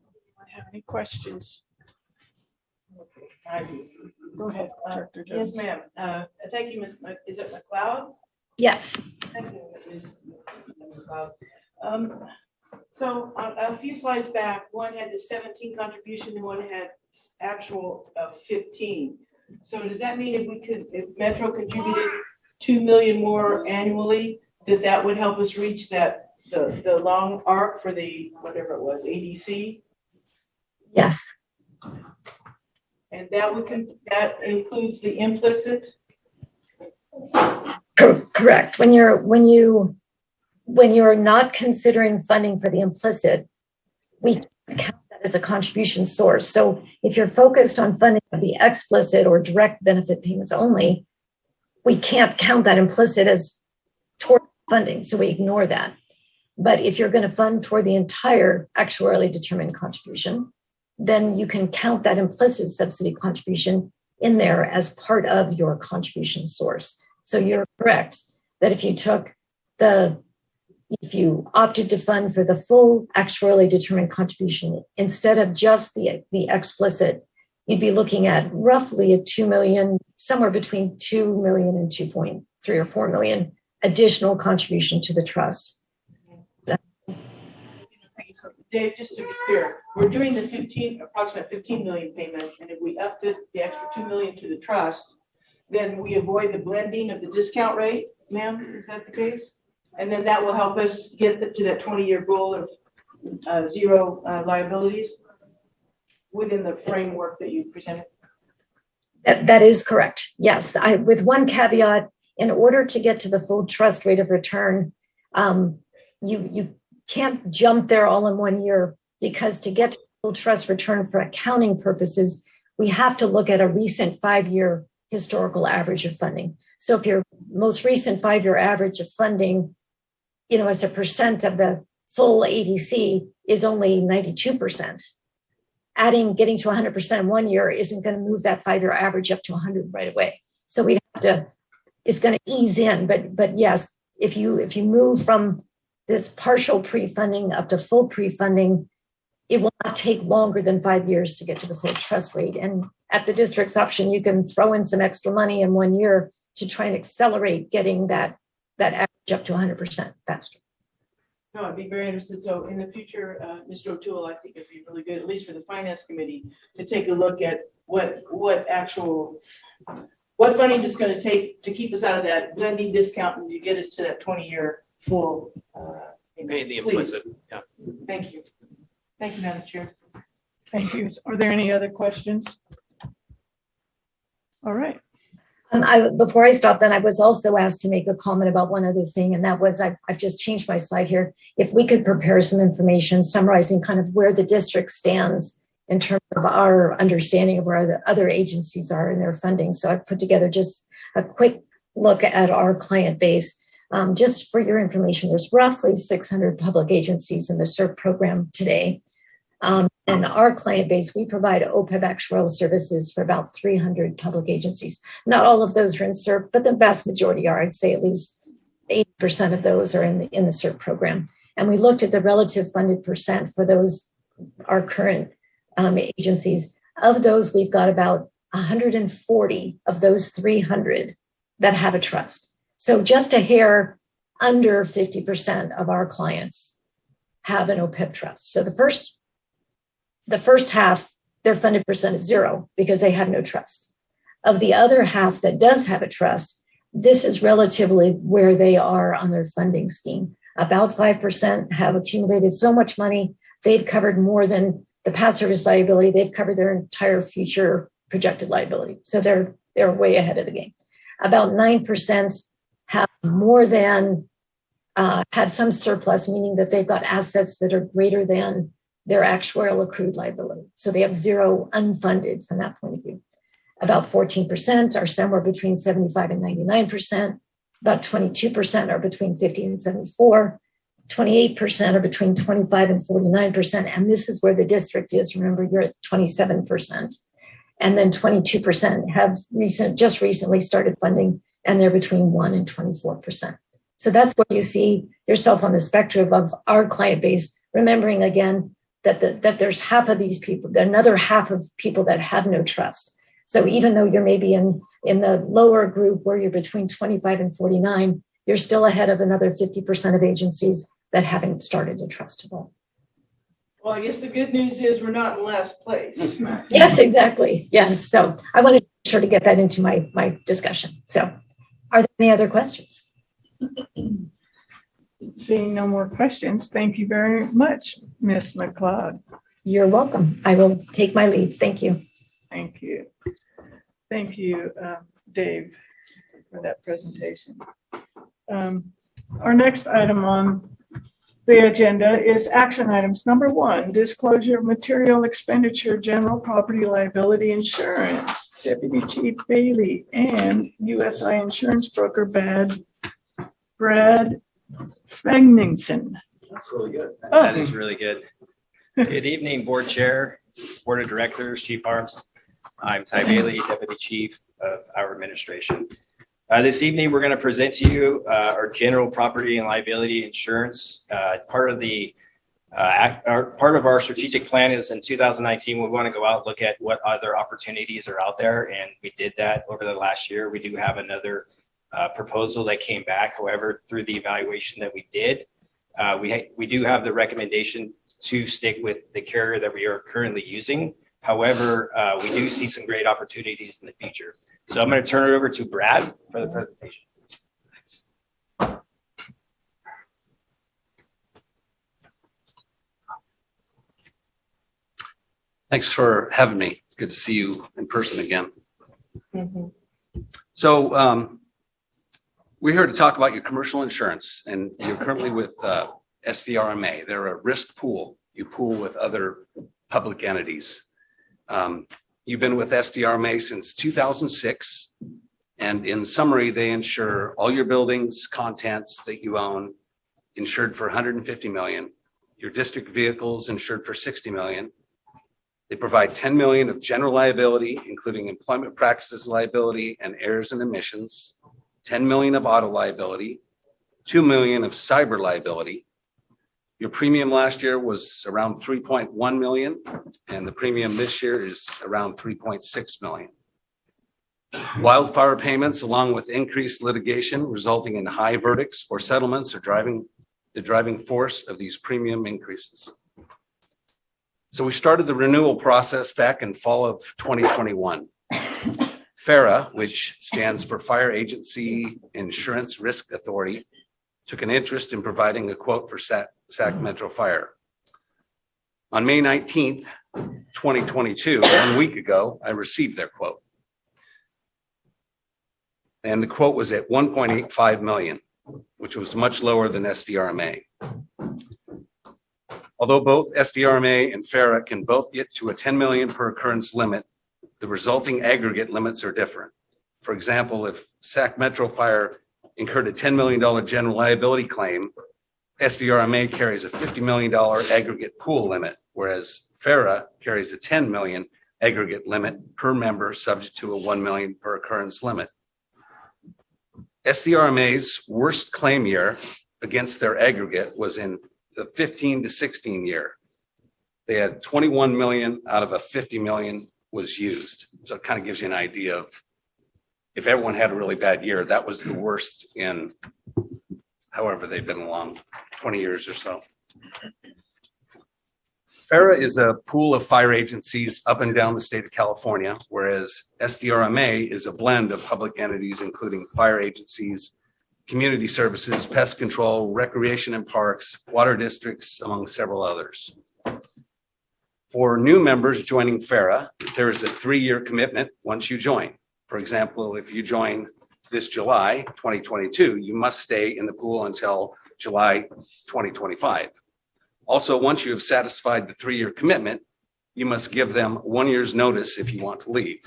Anyone have any questions? Okay, Go ahead, Director Jones. Yes, ma'am. Thank you, Ms. Is it McLeod? Yes. Thank you, Ms. McLeod. So a few slides back, one had the 17 contribution and one had actual of 15. So does that mean if Metro contributed 2 million more annually, that would help us reach the long arc for the, whatever it was, ADC? Yes. And that includes the implicit? Correct. When you're not considering funding for the implicit, we count that as a contribution source. So if you're focused on funding of the explicit or direct benefit payments only, we can't count that implicit as toward funding. So we ignore that. But if you're going to fund toward the entire actuarially determined contribution, then you can count that implicit subsidy contribution in there as part of your contribution source. So you're correct that if you opted to fund for the full actuarially determined contribution, instead of just the explicit, you'd be looking at roughly a 2 million, somewhere between 2 million and 2.3 or 4 million additional contribution to the trust. So Dave, just to be clear, we're doing the approximate 15 million payment, and if we upped it, the extra 2 million to the trust, then we avoid the blending of the discount rate, ma'am, is that the case? And then that will help us get to that 20-year goal of zero liabilities within the framework that you presented? That is correct. Yes, with one caveat, in order to get to the full trust rate of return, you can't jump there all in 1 year, because to get to full trust return for accounting purposes, we have to look at a recent 5-year historical average of funding. So if your most recent 5-year average of funding, as a percent of the full ADC is only 92%, getting to 100% in 1 year isn't going to move that 5-year average up to 100 right away. So it's going to ease in. But yes, if you move from this partial pre-funding up to full pre-funding, it will not take longer than 5 years to get to the full trust rate. And at the district's option, you can throw in some extra money in 1 year to try and accelerate getting that average up to 100% faster. No, I'd be very interested. So in the future, Mr. O'Toole, I think it'd be really good, at least for the finance committee, to take a look at what funding is going to take to keep us out of that blending discount and to get us to that 20-year full. The implicit, yeah. Thank you. Thank you, Madam Chair. Thank you. Are there any other questions? All right. Before I stop, then I was also asked to make a comment about one other thing, and that was I've just changed my slide here. If we could prepare some information summarizing kind of where the district stands in terms of our understanding of where the other agencies are in their funding. So I've put together just a quick look at our client base. Just for your information, there's roughly 600 public agencies in the CERP program today. And our client base, we provide OPEB actuarial services for about 300 public agencies. Not all of those are in CERP, but the vast majority are. I'd say at least 80% of those are in the CERP program. And we looked at the relative funded percent for those, our current agencies. Of those, we've got about 140 of those 300 that have a trust. So just a hair under 50% of our clients have an OPEB trust. So the first half, their funded percent is 0 because they have no trust. Of the other half that does have a trust, this is relatively where they are on their funding scheme. About 5% have accumulated so much money, they've covered more than the past service liability, they've covered their entire future projected liability. So they're way ahead of the game. About 9% have more than, have some surplus, meaning that they've got assets that are greater than their actuarial accrued liability. So they have 0 unfunded from that point of view. About 14% are somewhere between 75 and 99%. About 22% are between 50 and 74. 28% are between 25 and 49%. And this is where the district is. Remember, you're at 27%. And then 22% have just recently started funding, and they're between 1 and 24%. So that's where you see yourself on the spectrum of our client base, remembering again that there's half of these people, another half of people that have no trust. So even though you're maybe in the lower group where you're between 25 and 49, you're still ahead of another 50% of agencies that haven't started a trustable. Well, I guess the good news is we're not in last place. Yes, exactly. Yes. So I wanted to make sure to get that into my discussion. So are there any other questions? Seeing no more questions, thank you very much, Ms. McLeod. You're welcome. I will take my leave. Thank you. Thank you. Thank you, Dave, for that presentation. Our next item on the agenda is action items. Number 1, disclosure of material expenditure, general property liability insurance. Deputy Chief Bailey and USI insurance broker Brad Svegningsson. That's really good. Oh. That is really good. Good evening, Board Chair, Board of Directors, Chief Harms. I'm Ty Bailey, Deputy Chief of our administration. This evening, we're going to present to you our general property and liability insurance. Part of our strategic plan is in 2019, we want to go out and look at what other opportunities are out there, and we did that over the last year. We do have another proposal that came back. However, through the evaluation that we did, we do have the recommendation to stick with the carrier that we are currently using. However, we do see some great opportunities in the future. So I'm going to turn it over to Brad for the presentation. Thanks. Thanks for having me. It's good to see you in person again. So we're here to talk about your commercial insurance, and you're currently with SDRMA. They're a risk pool. You pool with other public entities. You've been with SDRMA since 2006, and in summary, they insure all your buildings, contents that you own, insured for $150 million. Your district vehicles insured for $60 million. They provide $10 million of general liability, including employment practices liability and errors and omissions, $10 million of auto liability, $2 million of cyber liability. Your premium last year was around 3.1 million, and the premium this year is around 3.6 million. Wildfire payments, along with increased litigation resulting in high verdicts or settlements, are the driving force of these premium increases. So we started the renewal process back in fall of 2021. FARA, which stands for Fire Agency Insurance Risk Authority, took an interest in providing a quote for Sacramento Fire. On May 19th, 2022, 1 week ago, I received their quote. And the quote was at 1.85 million, which was much lower than SDRMA. Although both SDRMA and FARA can both get to a 10 million per occurrence limit, the resulting aggregate limits are different. For example, if Sacramento Fire incurred a $10 million general liability claim, SDRMA carries a $50 million aggregate pool limit, whereas FARA carries a $10 million aggregate limit per member, subject to a $1 million per occurrence limit. SDRMA's worst claim year against their aggregate was in the 15 to 16 year. They had 21 million out of a 50 million was used. So it kind of gives you an idea of if everyone had a really bad year, that was the worst in however they've been along, 20 years or so. FARA is a pool of fire agencies up and down the state of California, whereas SDRMA is a blend of public entities, including fire agencies, community services, pest control, recreation and parks, water districts, among several others. For new members joining FARA, there is a 3-year commitment once you join. For example, if you join this July 2022, you must stay in the pool until July 2025. Also, once you have satisfied the 3-year commitment, you must give them 1 year's notice if you want to leave.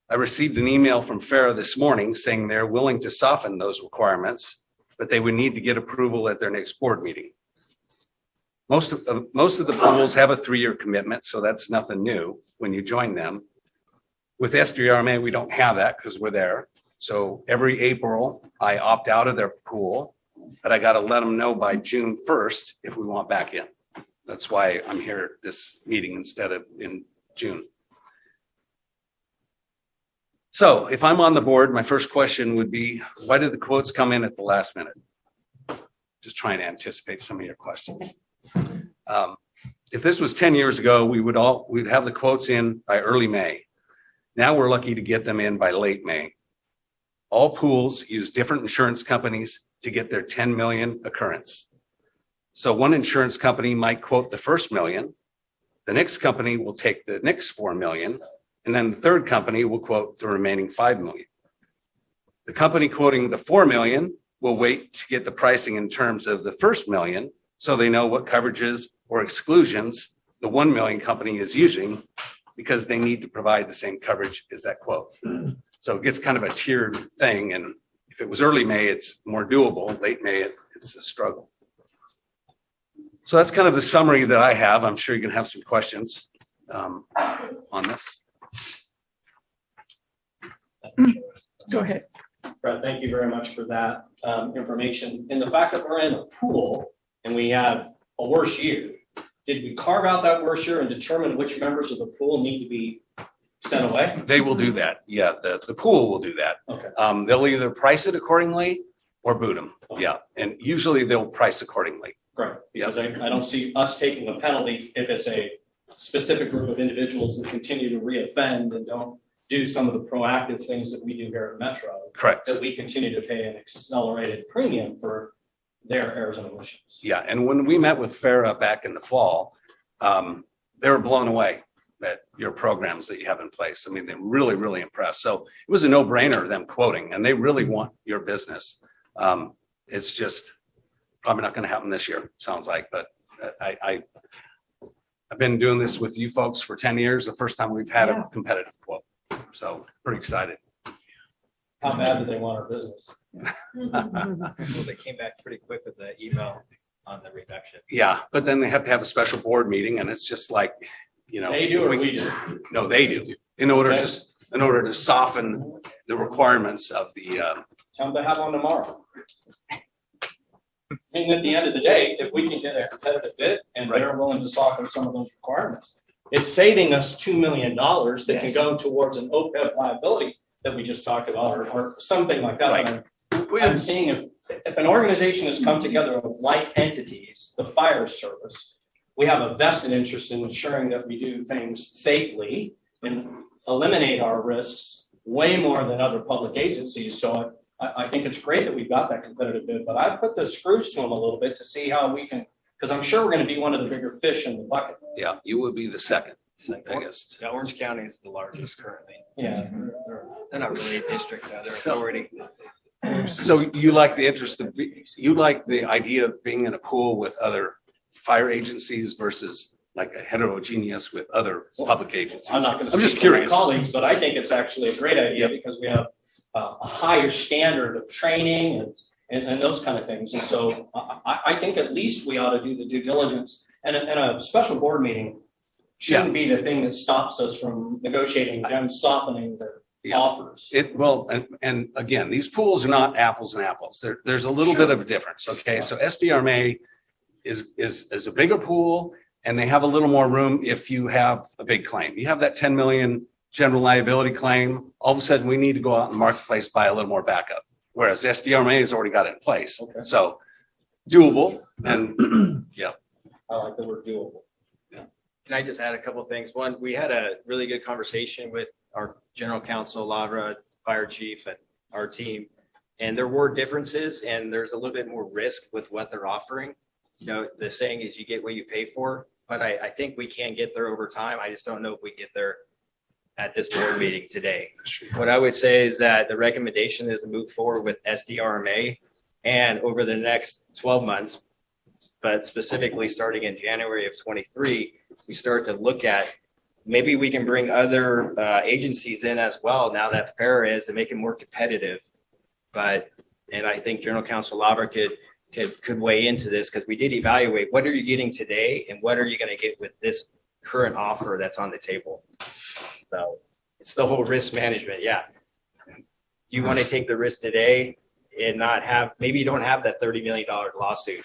I received an email from FARA this morning saying they're willing to soften those requirements, but they would need to get approval at their next board meeting. Most of the pools have a 3-year commitment, so that's nothing new when you join them. With SDRMA, we don't have that because we're there. So every April, I opt out of their pool, but I got to let them know by June 1st if we want back in. That's why I'm here at this meeting instead of in June. So if I'm on the board, my first question would be, why did the quotes come in at the last minute? Just trying to anticipate some of your questions. If this was 10 years ago, we'd have the quotes in by early May. Now we're lucky to get them in by late May. All pools use different insurance companies to get their 10 million occurrence. So one insurance company might quote the first million. The next company will take the next 4 million. And then the third company will quote the remaining 5 million. The company quoting the 4 million will wait to get the pricing in terms of the first million, so they know what coverages or exclusions the 1 million company is using, because they need to provide the same coverage as that quote. So it gets kind of a tiered thing. And if it was early May, it's more doable. Late May, it's a struggle. So that's kind of the summary that I have. I'm sure you can have some questions on this. Go ahead. Brett, thank you very much for that information. And the fact that we're in a pool and we have a worse year, did we carve out that worse year and determine which members of the pool need to be sent away? They will do that. Yeah, the pool will do that. Okay. They'll either price it accordingly or boot them. Yeah, and usually they'll price accordingly. Great, because I don't see us taking a penalty if it's a specific group of individuals that continue to reoffend and don't do some of the proactive things that we do here at Metro. Correct. That we continue to pay an accelerated premium for their errors and omissions. Yeah, and when we met with FARA back in the fall, they were blown away at your programs that you have in place. I mean, they're really, really impressed. So it was a no-brainer them quoting, and they really want your business. It's just probably not going to happen this year, sounds like, but I've been doing this with you folks for 10 years. The first time we've had a competitive quote. So pretty excited. How bad do they want our business? Well, they came back pretty quick with the email on the reduction. Yeah, but then they have to have a special board meeting, and it's just like, you know. They do or we do? No, they do. In order to soften the requirements of the. Tell them to have one tomorrow. I mean, at the end of the day, if we can get a competitive bid and they're willing to soften some of those requirements, it's saving us $2 million that can go towards an OPEB liability that we just talked about, or something like that. Right. I'm seeing if an organization has come together of like entities, the fire service, we have a vested interest in ensuring that we do things safely and eliminate our risks way more than other public agencies. So I think it's great that we've got that competitive bid, but I put the screws to them a little bit to see how we can, because I'm sure we're going to be one of the bigger fish in the bucket. Yeah, you would be the second biggest. Yeah, Orange County is the largest currently. Yeah. They're not really a district, though. They're authority. So you like the interest of, you like the idea of being in a pool with other fire agencies versus like a heterogeneous with other public agencies? I'm not going to I'm just speak for my curious. colleagues, but I think it's actually a great idea because we have a higher standard of training and those kind of things. And so I think at least we ought to do the due diligence, and a special board meeting shouldn't be the thing that stops us from negotiating them softening their offers. And again, these pools are not apples and apples. There's a little bit of a difference. Okay, so SDRMA is a bigger pool, and they have a little more room if you have a big claim. You have that 10 million general liability claim. All of a sudden, we need to go out in the marketplace, buy a little more backup. Whereas SDRMA has already got it in place. Okay. So doable, and yeah. I like the word doable. Can I just add a couple of things? One, we had a really good conversation with our general counsel, Ladra, fire chief, and our team. And there were differences, and there's a little bit more risk with what they're offering. You know, the saying is you get what you pay for, but I think we can get there over time. I just don't know if we get there at this board meeting today. What I would say is that the recommendation is to move forward with SDRMA, and over the next 12 months, but specifically starting in January of 23, we start to look at maybe we can bring other agencies in as well now that FARA is, and make it more competitive. And I think General Counsel Labra could weigh into this, because we did evaluate what are you getting today and what are you going to get with this current offer that's on the table. So it's the whole risk management. Yeah. You want to take the risk today and not have, maybe you don't have that $30 million lawsuit,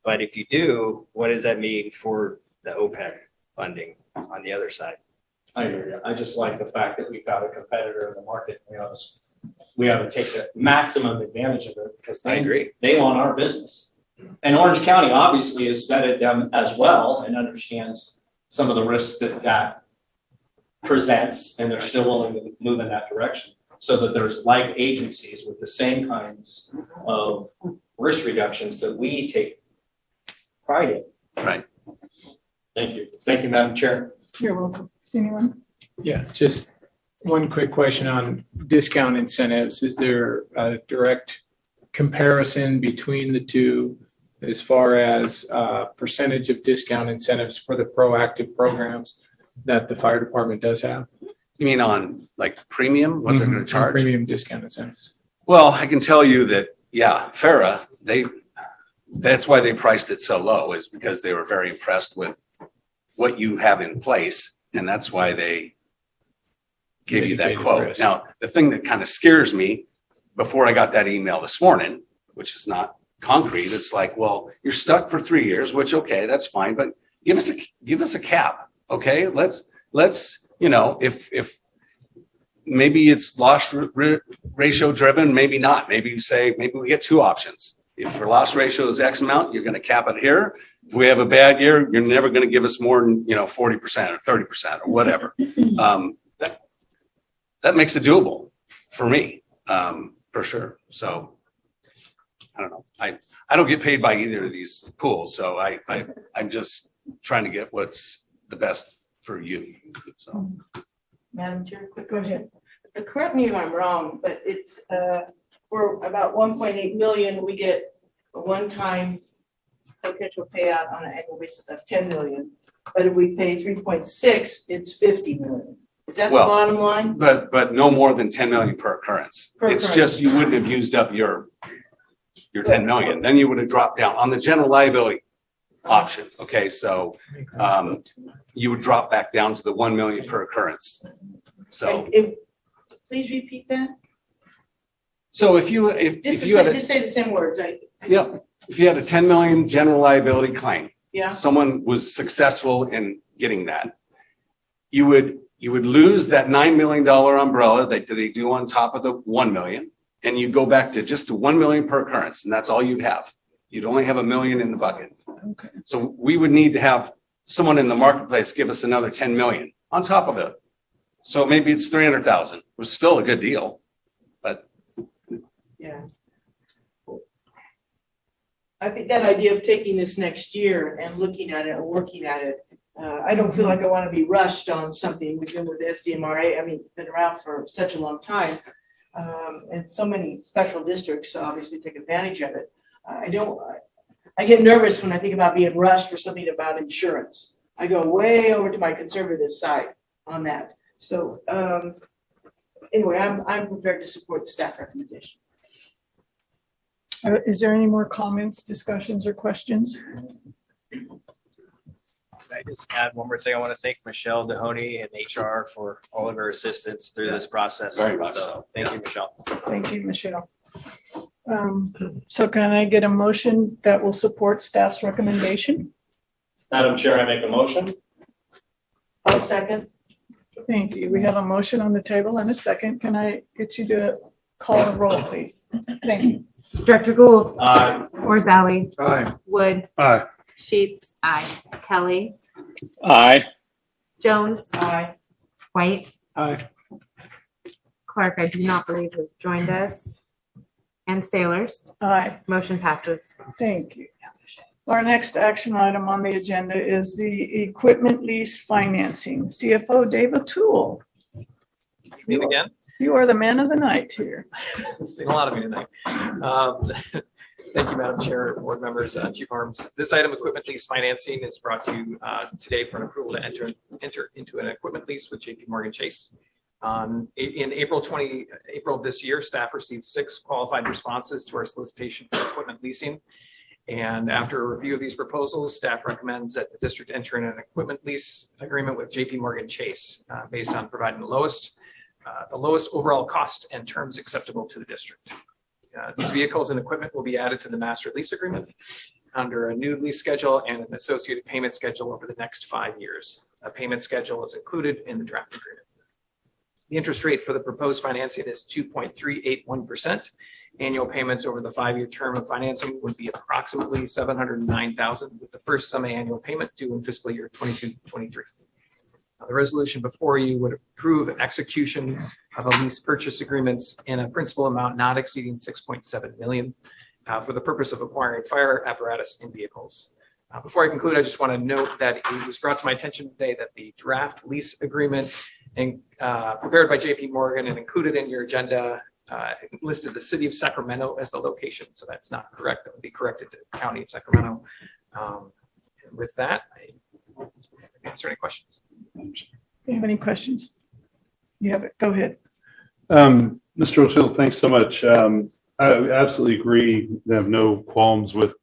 but if you do, what does that mean for the OPEB funding on the other side? I hear you. I just like the fact that we've got a competitor in the market. We ought to take the maximum advantage of it because I agree. they want our business. And Orange County obviously has vetted them as well and understands some of the risks that presents, and they're still willing to move in that direction. So that there's like agencies with the same kinds of risk reductions that we take pride in. Right. Thank you. Thank you, Madam Chair. You're welcome. Anyone? Yeah, just one quick question on discount incentives. Is there a direct comparison between the two as far as percentage of discount incentives for the proactive programs that the fire department does have? You mean on like premium, what they're going to charge? Premium discount incentives. Well, I can tell you that, yeah, FARA, that's why they priced it so low, is because they were very impressed with what you have in place. And that's why they gave you that quote. Now, the thing that kind of scares me before I got that email this morning, which is not concrete, it's like, well, you're stuck for 3 years, which, okay, that's fine, but give us a cap. Okay. Let's, you know, if maybe it's loss ratio driven, maybe not. Maybe you say, maybe we get two options. If your loss ratio is X amount, you're going to cap it here. If we have a bad year, you're never going to give us more than, 40% or 30% or whatever. That makes it doable for me, for sure. So I don't know. I don't get paid by either of these pools. So I'm just trying to get what's the best for you. So. Madam Chair, quick question. Correct me if I'm wrong, but it's for about 1.8 million, we get a one-time potential payout on an annual basis of 10 million. But if we pay 3.6, it's 50 million. Is that the bottom line? But no more than 10 million per occurrence. It's just you wouldn't have used up your 10 million. Then you would have dropped down on the general liability option. Okay, so you would drop back down to the 1 million per occurrence. So please repeat that. So if you just say the same words. If you had a 10 million general liability claim, someone was successful in getting that, you would lose that $9 million umbrella that they do on top of the 1 million, and you go back to just to 1 million per occurrence, and that's all you'd have. You'd only have $1 million in the bucket. Okay. So we would need to have someone in the marketplace give us another 10 million on top of it. So maybe it's 300,000, which is still a good deal, but yeah. I think that idea of taking this next year and looking at it and working at it, I don't feel like I want to be rushed on something. We've been with SDMRA, I mean, been around for such a long time. And so many special districts obviously take advantage of it. I get nervous when I think about being rushed for something about insurance. I go way over to my conservative side on that. So anyway, I'm prepared to support the staff recommendation. Is there any more comments, discussions, or questions? I just add one more thing. I want to thank Michelle Dehoney and HR for all of her assistance through this process. Very much so. Thank you, Michelle. Thank you, Michelle. So can I get a motion that will support staff's recommendation? Madam Chair, I make a motion. I'll second. Thank you. We have a motion on the table and a second. Can I get you to call a roll, please? Thank you. Director Gould. Aye. Orzali. Aye. Wood. Aye. Sheets. Aye. Kelly. Aye. Jones. Aye. White. Aye. Clark, I do not believe has joined us. And Sailors. Aye. Motion passes. Thank you. Our next action item on the agenda is the equipment lease financing. CFO Dave O'Toole. Me again? You are the man of the night here. Seen a lot of me tonight. Thank you, Madam Chair, board members, Chief Harms. This item, equipment lease financing, is brought to you today for an approval to enter into an equipment lease with JP Morgan Chase. In April of this year, staff received 6 qualified responses to our solicitation for equipment leasing. And after a review of these proposals, staff recommends that the district enter in an equipment lease agreement with JP Morgan Chase based on providing the lowest overall cost and terms acceptable to the district. These vehicles and equipment will be added to the master lease agreement under a new lease schedule and an associated payment schedule over the next 5 years. A payment schedule is included in the draft agreement. The interest rate for the proposed financing is 2.381%. Annual payments over the 5-year term of financing would be approximately $709,000, with the first semi-annual payment due in fiscal year 22-23. The resolution before you would approve execution of a lease purchase agreements in a principal amount not exceeding $6.7 million for the purpose of acquiring fire apparatus and vehicles. Before I conclude, I just want to note that it was brought to my attention today that the draft lease agreement prepared by JP Morgan and included in your agenda listed the city of Sacramento as the location. So that's not correct. That would be corrected to county of Sacramento. With that, I answer any questions. Do you have any questions? You have it. Go ahead. Mr. O'Toole, thanks so much. I absolutely agree. I have no qualms with,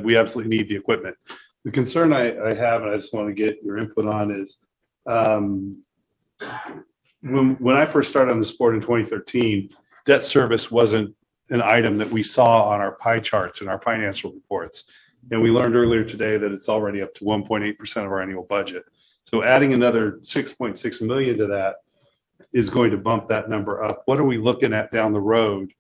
we absolutely need the equipment. The concern I have, and I just want to get your input on is, when I first started on this board in 2013, debt service wasn't an item that we saw on our pie charts and our financial reports. And we learned earlier today that it's already up to 1.8% of our annual budget. So adding another 6.6 million to that is going to bump that number up. What are we looking at down the road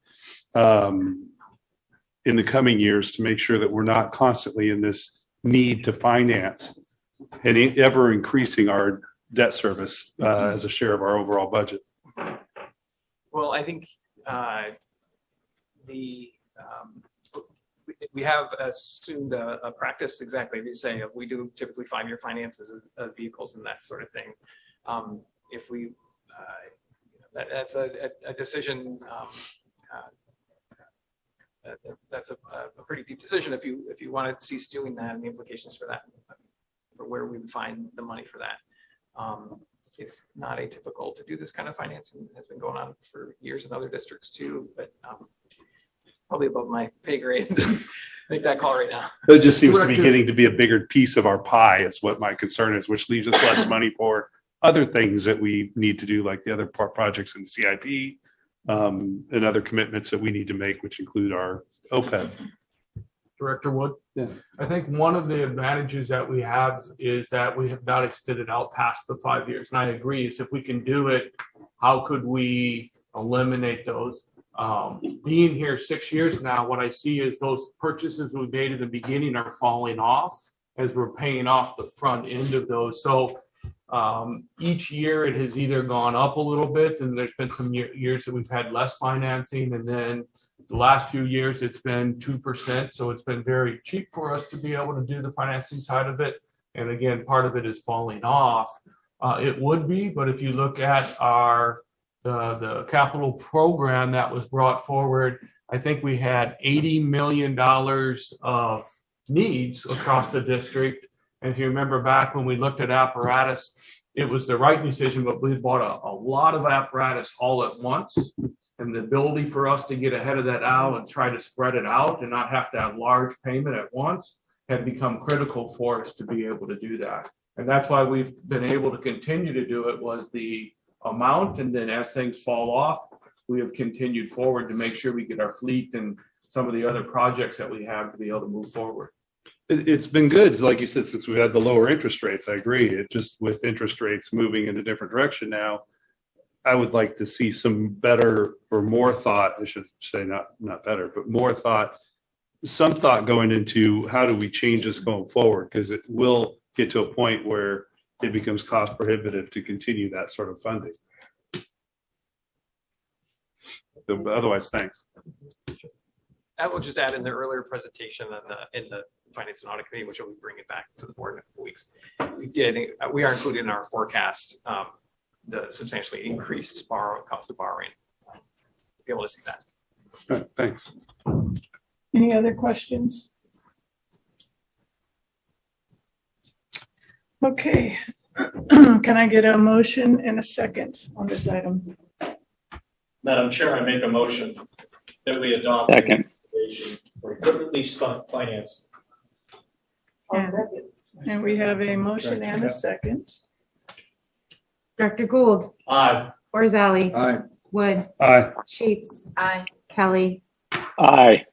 in the coming years to make sure that we're not constantly in this need to finance and ever increasing our debt service as a share of our overall budget? Well, I think we have assumed a practice exactly as you say. We do typically 5-year finances of vehicles and that sort of thing. If we, that's a decision. That's a pretty deep decision. If you want to cease doing that and the implications for that, for where we would find the money for that. It's not atypical to do this kind of financing. It has been going on for years in other districts too, but probably above my pay grade to make that call right now. It just seems to be getting to be a bigger piece of our pie is what my concern is, which leaves us less money for other things that we need to do, like the other projects in CIP and other commitments that we need to make, which include our OPEB. Director Wood? Yeah. I think one of the advantages that we have is that we have not extended out past the 5 years. And I agree, is if we can do it, how could we eliminate those? Being here 6 years now, what I see is those purchases we made at the beginning are falling off as we're paying off the front end of those. So each year it has either gone up a little bit, and there's been some years that we've had less financing, and then the last few years it's been 2%. So it's been very cheap for us to be able to do the financing side of it. And again, part of it is falling off. It would be, but if you look at the capital program that was brought forward, I think we had $80 million of needs across the district. And if you remember back when we looked at apparatus, it was the right decision, but we bought a lot of apparatus all at once. And the ability for us to get ahead of that out and try to spread it out and not have to have large payment at once had become critical for us to be able to do that. And that's why we've been able to continue to do it, was the amount. And then as things fall off, we have continued forward to make sure we get our fleet and some of the other projects that we have to be able to move forward. It's been good, like you said, since we had the lower interest rates. I agree. It just, with interest rates moving in a different direction now, I would like to see some better or more thought. I should say not better, but more thought, some thought going into how do we change this going forward? Because it will get to a point where it becomes cost prohibitive to continue that sort of funding. So, otherwise, thanks. I will just add in the earlier presentation in the Finance and Audit Committee, which will be bringing back to the board in a couple weeks. We are including in our forecast the substantially increased cost of borrowing. Be able to see that. Right, thanks. Any other questions? Okay. Can I get a motion and a second on this item? Madam Chair, I make a motion that we adopt Second. for equipment lease finance. And we have a motion and a second. Director Gould, Aye. Orzali, Aye. Wood, Aye. Sheets. Aye. Kelly, Aye.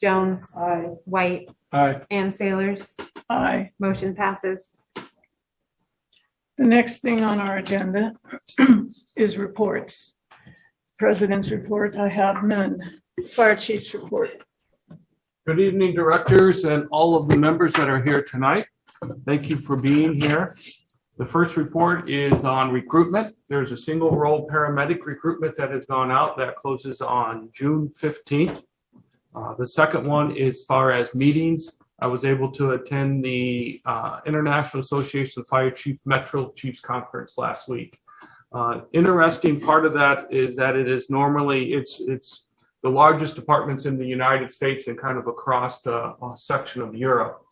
Jones, Aye. White, Aye. and Sailors. Aye. Motion passes. The next thing on our agenda is reports. President's report, I have none. Fire chief's report. Good evening, directors and all of the members that are here tonight. Thank you for being here. The first report is on recruitment. There's a single role paramedic recruitment that has gone out that closes on June 15th. The second one is as far as meetings. I was able to attend the International Association of Fire Chiefs Metro Chiefs Conference last week. Interesting part of that is that it is normally, it's the largest departments in the United States and kind of across a section of Europe.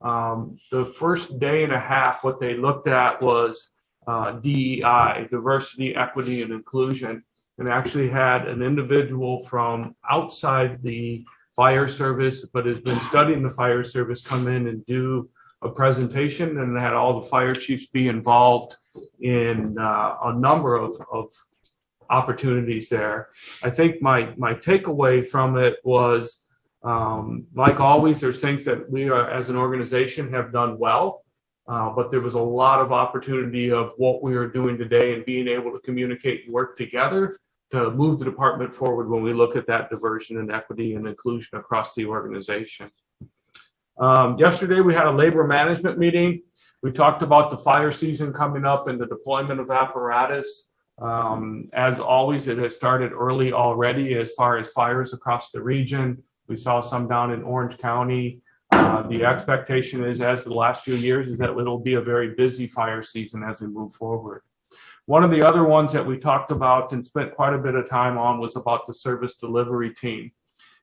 The first day and a half, what they looked at was DEI, diversity, equity, and inclusion, and actually had an individual from outside the fire service, but has been studying the fire service, come in and do a presentation, and had all the fire chiefs be involved in a number of opportunities there. I think my takeaway from it was, like always, there's things that we are, as an organization, have done well, but there was a lot of opportunity of what we are doing today and being able to communicate and work together to move the department forward when we look at that diversity and equity and inclusion across the organization. Yesterday, we had a labor management meeting. We talked about the fire season coming up and the deployment of apparatus. As always, it has started early already as far as fires across the region. We saw some down in Orange County. The expectation is, as the last few years, is that it'll be a very busy fire season as we move forward. One of the other ones that we talked about and spent quite a bit of time on was about the service delivery team.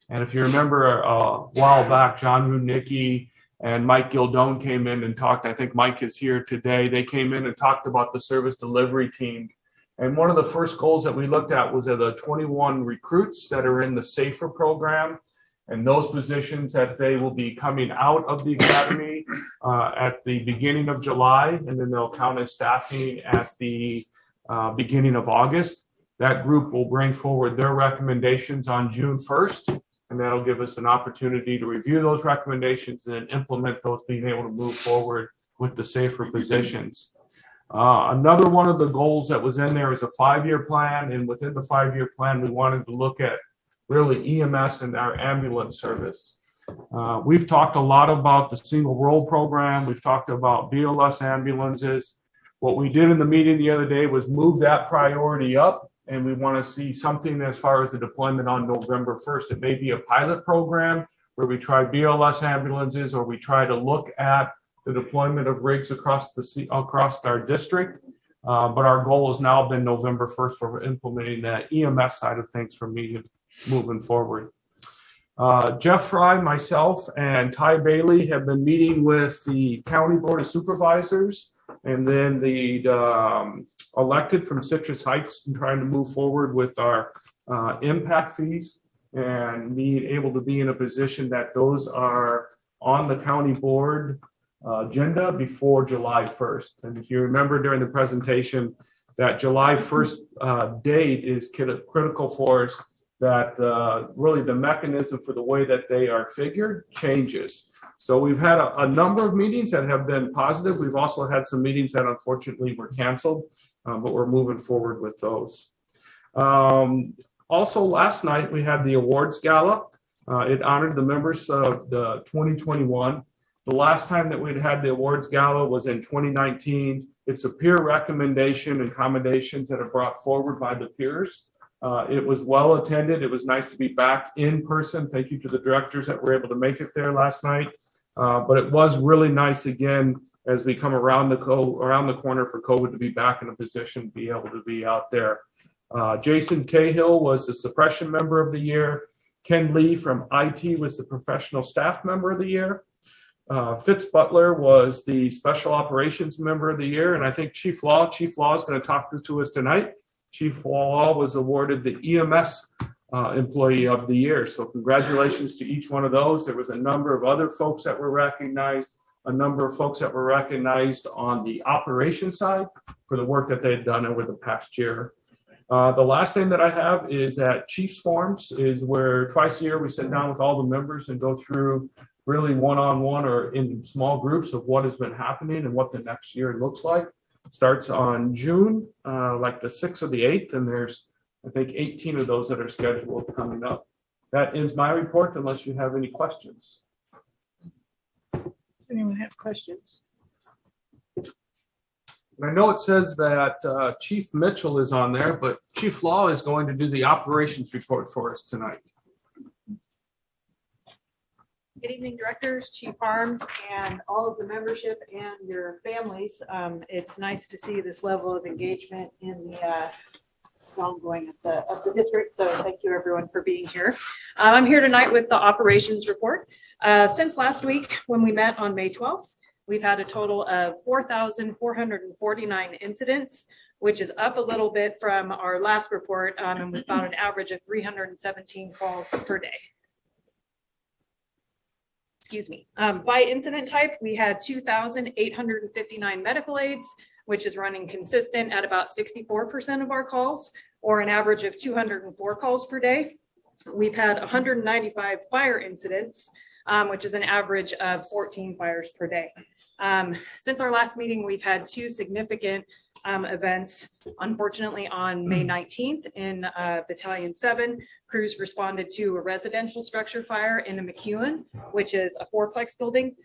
And if you remember a while back, John Rudnicki and Mike Gildone came in and talked. I think Mike is here today. They came in and talked about the service delivery team. And one of the first goals that we looked at was the 21 recruits that are in the SAFER program, and those positions that they will be coming out of the academy at the beginning of July, and then they'll count as staffing at the beginning of August. That group will bring forward their recommendations on June 1st, and that'll give us an opportunity to review those recommendations and implement those, being able to move forward with the SAFER positions. Another one of the goals that was in there is a 5-year plan, and within the 5-year plan, we wanted to look at really EMS and our ambulance service. We've talked a lot about the single role program. We've talked about BLS ambulances. What we did in the meeting the other day was move that priority up, and we want to see something as far as the deployment on November 1st. It may be a pilot program where we try BLS ambulances, or we try to look at the deployment of rigs across our district. But our goal has now been November 1st for implementing that EMS side of things for me moving forward. Jeff Fry, myself, and Ty Bailey have been meeting with the County Board of Supervisors and then the elected from Citrus Heights, and trying to move forward with our impact fees and being able to be in a position that those are on the county board agenda before July 1st. And if you remember during the presentation, that July 1st date is critical for us, that really the mechanism for the way that they are figured changes. So we've had a number of meetings that have been positive. We've also had some meetings that unfortunately were canceled, but we're moving forward with those. Also last night, we had the awards gala. It honored the members of the 2021. The last time that we'd had the awards gala was in 2019. It's a peer recommendation and commendations that are brought forward by the peers. It was well attended. It was nice to be back in person. Thank you to the directors that were able to make it there last night. But it was really nice again, as we come around the corner for COVID, to be back in a position to be able to be out there. Jason Cahill was the suppression member of the year. Ken Lee from IT was the professional staff member of the year. Fitz Butler was the special operations member of the year. And I think Chief Law is going to talk to us tonight. Chief Law was awarded the EMS employee of the year. So congratulations to each one of those. There was a number of other folks that were recognized, a number of folks that were recognized on the operations side for the work that they've done over the past year. The last thing that I have is that Chiefs Forums is where twice a year we sit down with all the members and go through really one-on-one or in small groups of what has been happening and what the next year looks like. Starts on June, like the 6th or the 8th, and there's, I think, 18 of those that are scheduled coming up. That ends my report unless you have any questions. Does anyone have questions? And I know it says that Chief Mitchell is on there, but Chief Law is going to do the operations report for us tonight. Good evening, directors, Chief Harms, and all of the membership and your families. It's nice to see this level of engagement in the ongoing of the district. So thank you everyone for being here. I'm here tonight with the operations report. Since last week, when we met on May 12th, we've had a total of 4,449 incidents, which is up a little bit from our last report, and we've got an average of 317 calls per day. Excuse me. By incident type, we had 2,859 medical aids, which is running consistent at about 64% of our calls, or an average of 204 calls per day. We've had 195 fire incidents, which is an average of 14 fires per day. Since our last meeting, we've had two significant events. Unfortunately, on May 19th in Battalion 7, crews responded to a residential structure fire in a McEwen, which is a fourplex building.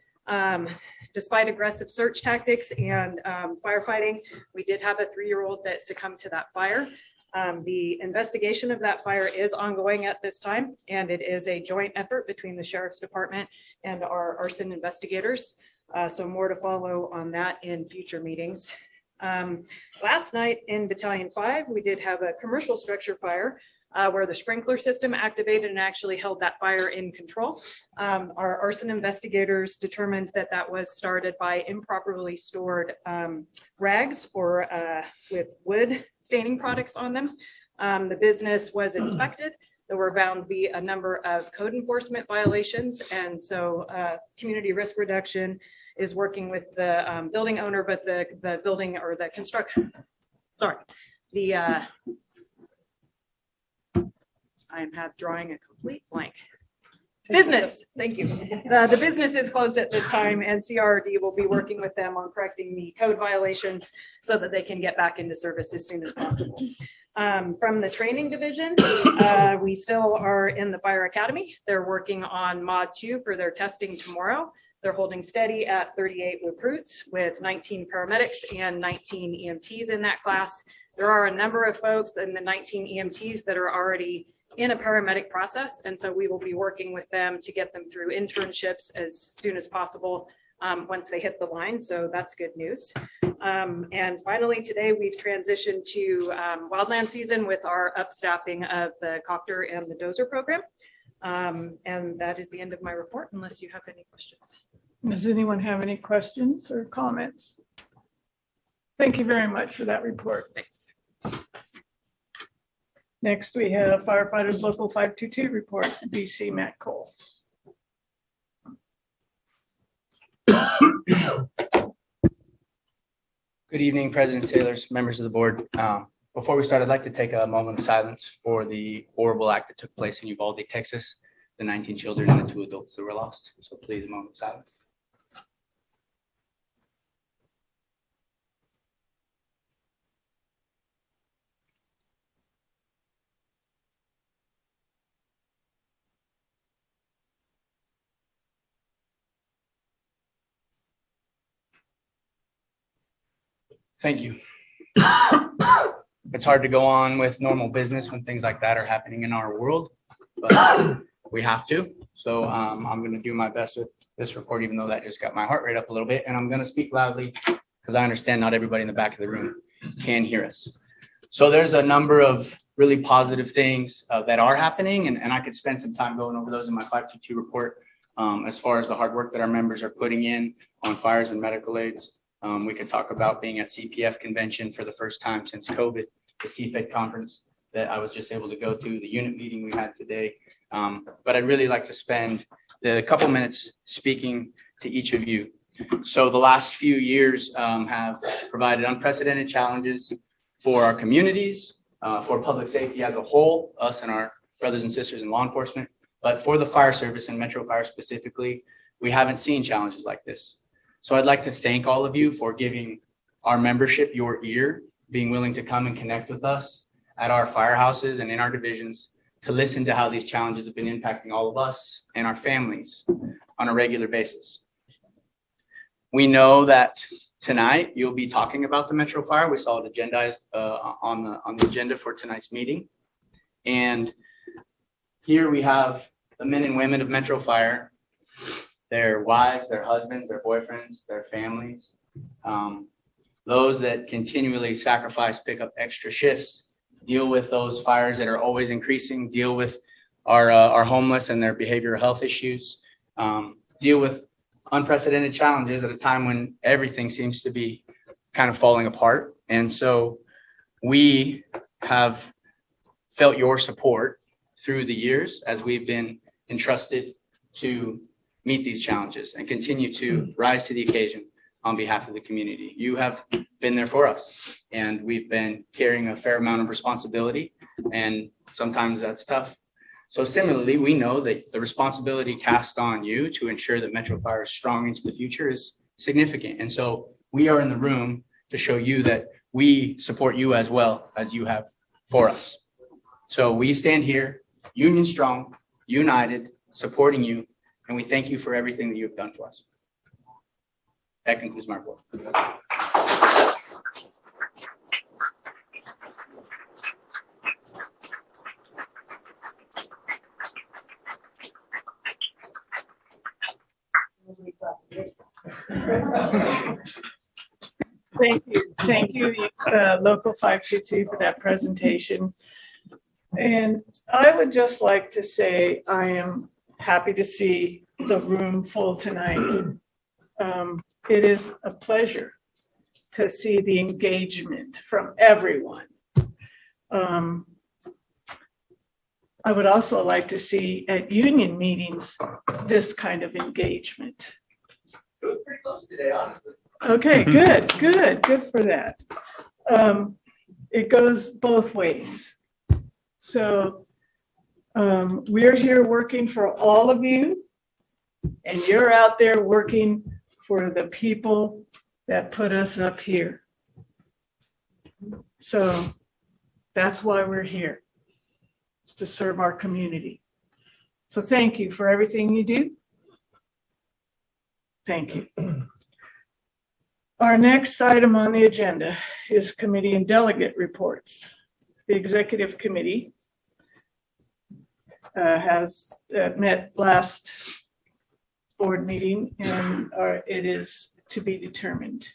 Despite aggressive search tactics and firefighting, we did have a 3-year-old that succumbed to that fire. The investigation of that fire is ongoing at this time, and it is a joint effort between the Sheriff's Department and our arson investigators. So more to follow on that in future meetings. Last night in Battalion 5, we did have a commercial structure fire where the sprinkler system activated and actually held that fire in control. Our arson investigators determined that that was started by improperly stored rags or with wood staining products on them. The business was inspected. There were found to be a number of code enforcement violations, and so community risk reduction is working with the building owner, but the building or the construction, sorry, the I am drawing a complete blank. Business, thank you. The business is closed at this time, and CRD will be working with them on correcting the code violations so that they can get back into service as soon as possible. From the training division, we still are in the fire academy. They're working on mod 2 for their testing tomorrow. They're holding steady at 38 recruits with 19 paramedics and 19 EMTs in that class. There are a number of folks in the 19 EMTs that are already in a paramedic process, and so we will be working with them to get them through internships as soon as possible once they hit the line, so that's good news. And finally, today we've transitioned to wildland season with our upstaffing of the copter and the dozer program. And that is the end of my report, unless you have any questions. Does anyone have any questions or comments? Thank you very much for that report. Thanks. Next, we have firefighters local 522 report, BC Matt Cole. Good evening, President Sailors, members of the board. Before we start, I'd like to take a moment of silence for the horrible act that took place in Uvalde, Texas, the 19 children and the 2 adults that were lost. So please, a moment of silence. Thank you. It's hard to go on with normal business when things like that are happening in our world, but we have to. So I'm going to do my best with this report, even though that just got my heart rate up a little bit. And I'm going to speak loudly because I understand not everybody in the back of the room can hear us. So there's a number of really positive things that are happening, and I could spend some time going over those in my 522 report as far as the hard work that our members are putting in on fires and medical aids. We could talk about being at CPF convention for the first time since COVID, the CFED conference that I was just able to go to, the unit meeting we had today. But I'd really like to spend the couple minutes speaking to each of you. So the last few years have provided unprecedented challenges for our communities, for public safety as a whole, us and our brothers and sisters in law enforcement. But for the fire service and Metro Fire specifically, we haven't seen challenges like this. So I'd like to thank all of you for giving our membership, your ear, being willing to come and connect with us at our firehouses and in our divisions to listen to how these challenges have been impacting all of us and our families on a regular basis. We know that tonight you'll be talking about the Metro Fire. We saw it agendized on the agenda for tonight's meeting. And here we have the men and women of Metro Fire, their wives, their husbands, their boyfriends, their families, those that continually sacrifice, pick up extra shifts, deal with those fires that are always increasing, deal with our homeless and their behavioral health issues, deal with unprecedented challenges at a time when everything seems to be kind of falling apart. And so we have felt your support through the years as we've been entrusted to meet these challenges and continue to rise to the occasion on behalf of the community. You have been there for us, and we've been carrying a fair amount of responsibility, and sometimes that's tough. So similarly, we know that the responsibility cast on you to ensure that Metro Fire is strong into the future is significant. And so we are in the room to show you that we support you as well as you have for us. So we stand here, union strong, united, supporting you, and we thank you for everything that you have done for us. That concludes my report. Thank you, Local 522 for that presentation. And I would just like to say I am happy to see the room full tonight. It is a pleasure to see the engagement from everyone. I would also like to see at union meetings this kind of engagement. It was pretty close today, honestly. Okay, good for that. It goes both ways. So we're here working for all of you, and you're out there working for the people that put us up here. So that's why we're here, is to serve our community. So thank you for everything you do. Thank you. Our next item on the agenda is committee and delegate reports. The executive committee has met last board meeting, and it is to be determined.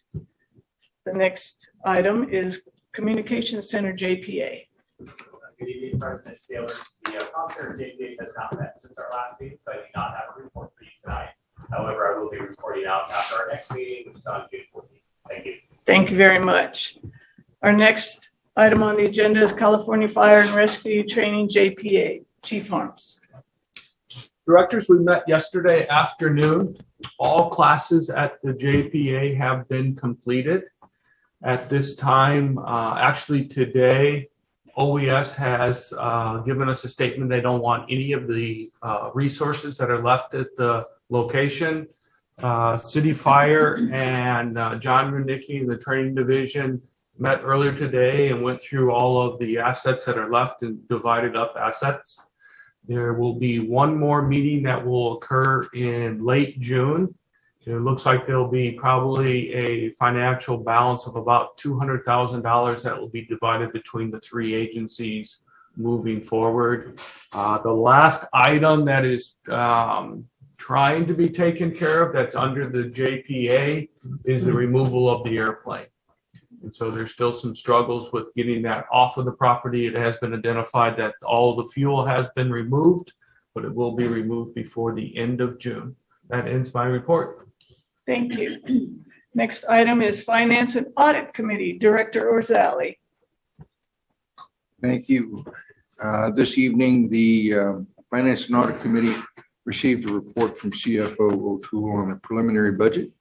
The next item is Communication Center JPA. Good evening, President Sailors. The concert JPA has not met since our last meeting, so I do not have a report for you tonight. However, I will be reporting out after our next meeting, which is on June 14th. Thank you. Thank you very much. Our next item on the agenda is California Fire and Rescue Training JPA. Chief Harms. Directors, we met yesterday afternoon. All classes at the JPA have been completed. At this time, actually today, OES has given us a statement they don't want any of the resources that are left at the location. City Fire and John Runicki in the training division met earlier today and went through all of the assets that are left and divided up assets. There will be one more meeting that will occur in late June. It looks like there'll be probably a financial balance of about $200,000 that will be divided between the three agencies moving forward. The last item that is trying to be taken care of that's under the JPA is the removal of the airplane. And so there's still some struggles with getting that off of the property. It has bthe identified that all the fuel has been removed, but it will be removed before the end of June. That ends my report. Thank you. Next item is Finance and Audit Committee, Director Orzali. Thank you. This evening, the Finance and Audit Committee received a report from CFO O'Toole on a preliminary budget.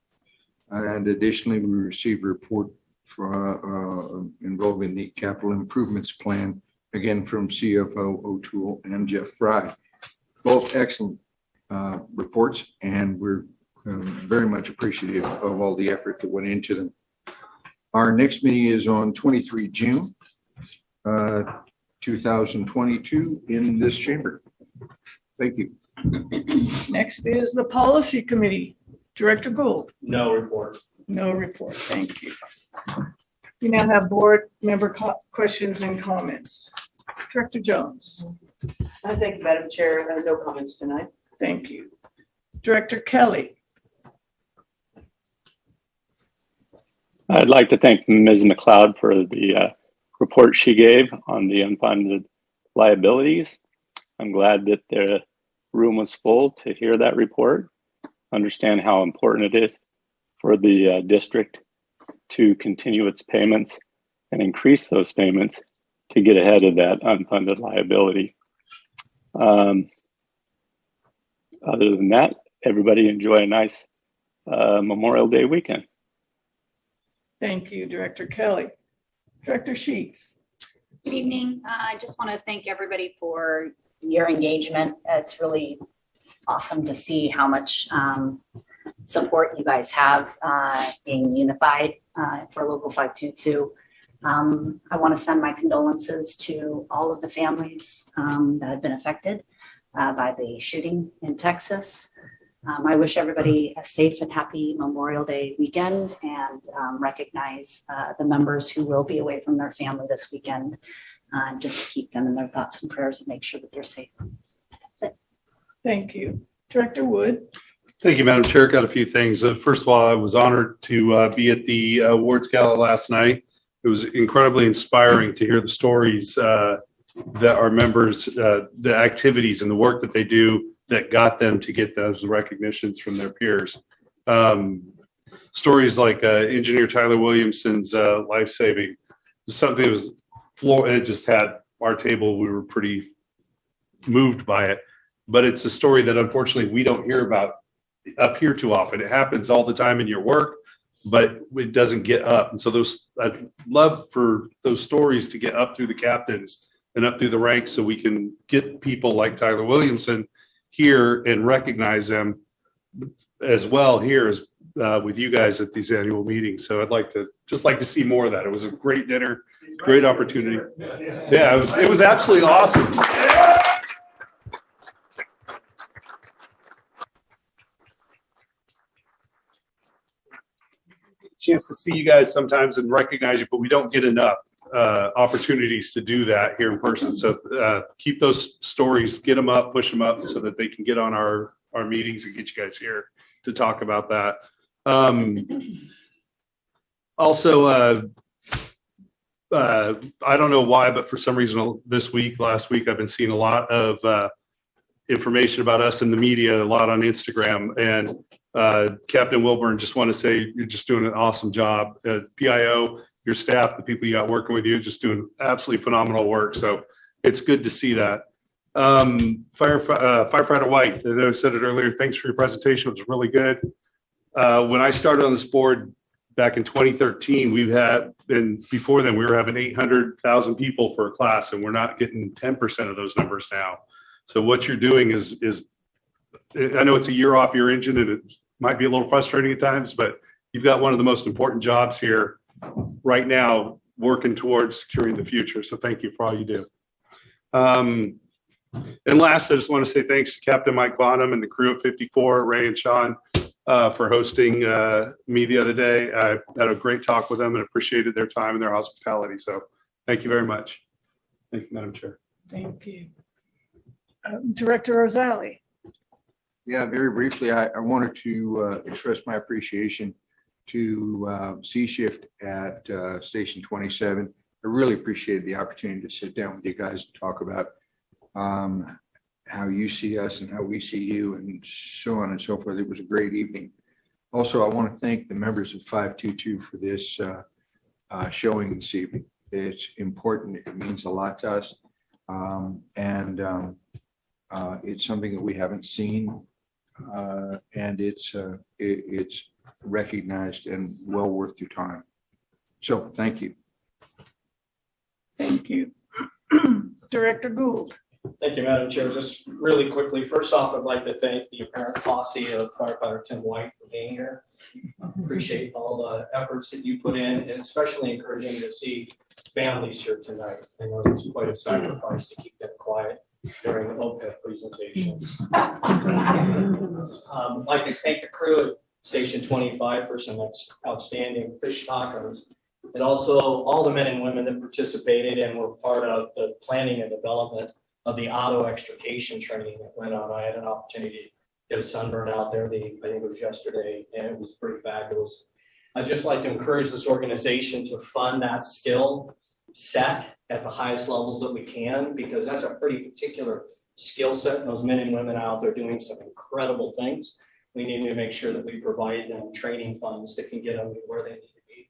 And additionally, we received a report involving the capital improvements plan, again from CFO O'Toole and Jeff Fry. Both excellent reports, and we're very much appreciative of all the effort that went into them. Our next meeting is on 23 June 2022 in this chamber. Thank you. Next is the Policy Committee. Director Gould. No report. No report. Thank you. We now have board member questions and comments. Director Jones. Thank you, Madam Chair. No comments tonight. Thank you. Director Kelly. I'd like to thank Ms. McLeod for the report she gave on the unfunded liabilities. I'm glad that the room was full to hear that report, understand how important it is for the district to continue its payments and increase those payments to get ahead of that unfunded liability. Other than that, everybody enjoy a nice Memorial Day weekend. Thank you, Director Kelly. Director Sheets. Good evening. I just want to thank everybody for your engagement. It's really awesome to see how much support you guys have being unified for Local 522. I want to send my condolences to all of the families that have been affected by the shooting in Texas. I wish everybody a safe and happy Memorial Day weekend and recognize the members who will be away from their family this weekend. Just keep them in their thoughts and prayers and make sure that they're safe. That's it. Thank you. Director Wood. Thank you, Madam Chair. Got a few things. First of all, I was honored to be at the awards gala last night. It was incredibly inspiring to hear the stories that our members, the activities and the work that they do that got them to get those recognitions from their peers. Stories like engineer Tyler Williamson's life-saving, something that was it just had our table. We were pretty moved by it, but it's a story that unfortunately we don't hear about up here too often. It happens all the time in your work, but it doesn't get up. And so I'd love for those stories to get up through the captains and up through the ranks so we can get people like Tyler Williamson here and recognize them as well here as with you guys at these annual meetings. So I'd like to see more of that. It was a great dinner, great opportunity. Yeah, it was absolutely awesome. Chance to see you guys sometimes and recognize you, but we don't get enough opportunities to do that here in person. So keep those stories, get them up, push them up so that they can get on our meetings and get you guys here to talk about that. Also, I don't know why, but for some reason last week, I've been seeing a lot of information about us in the media, a lot on Instagram. And Captain Wilburn, just want to say you're just doing an awesome job. PIO, your staff, the people you got working with you, just doing absolutely phenomenal work. So it's good to see that. Firefighter White, I said it earlier, thanks for your presentation. It was really good. When I started on this board back in 2013, and before then, we were having 800,000 people for a class, and we're not getting 10% of those numbers now. So what you're doing is I know it's a year off your engine, and it might be a little frustrating at times, but you've got one of the most important jobs here right now, working towards securing the future. So thank you for all you do. And last, I just want to say thanks to Captain Mike Bonham and the crew of 54, Ray and Sean, for hosting me the other day. I had a great talk with them and appreciated their time and their hospitality. So thank you very much. Thank you, Madam Chair. Thank you. Director Rosali. Yeah, very briefly, I wanted to express my appreciation to C-Shift at Station 27. I really appreciated the opportunity to sit down with you guys and talk about how you see us and how we see you and so on and so forth. It was a great evening. Also, I want to thank the members of 522 for this showing this evening. It's important. It means a lot to us. It's something that we haven't seen, and it's recognized and well worth your time. So thank you. Thank you. Director Gould. Thank you, Madam Chair. Just really quickly, first off, I'd like to thank the apparent posse of firefighter Tim White for being here. Appreciate all the efforts that you put in, and especially encouraging to see families here tonight. I know it's quite a sacrifice to keep them quiet during the OPEB presentations. I'd like to thank the crew at Station 25 for some outstanding fish tacos, and also all the men and women that participated and were part of the planning and development of the auto extrication training that went on. I had an opportunity to get a sunburn out there. I think it was yesterday, and it was pretty fabulous. I'd just like to encourage this organization to fund that skill set at the highest levels that we can, because that's a pretty particular skill set. And those men and women out there doing some incredible things. We need to make sure that we provide them training funds that can get them where they need to be.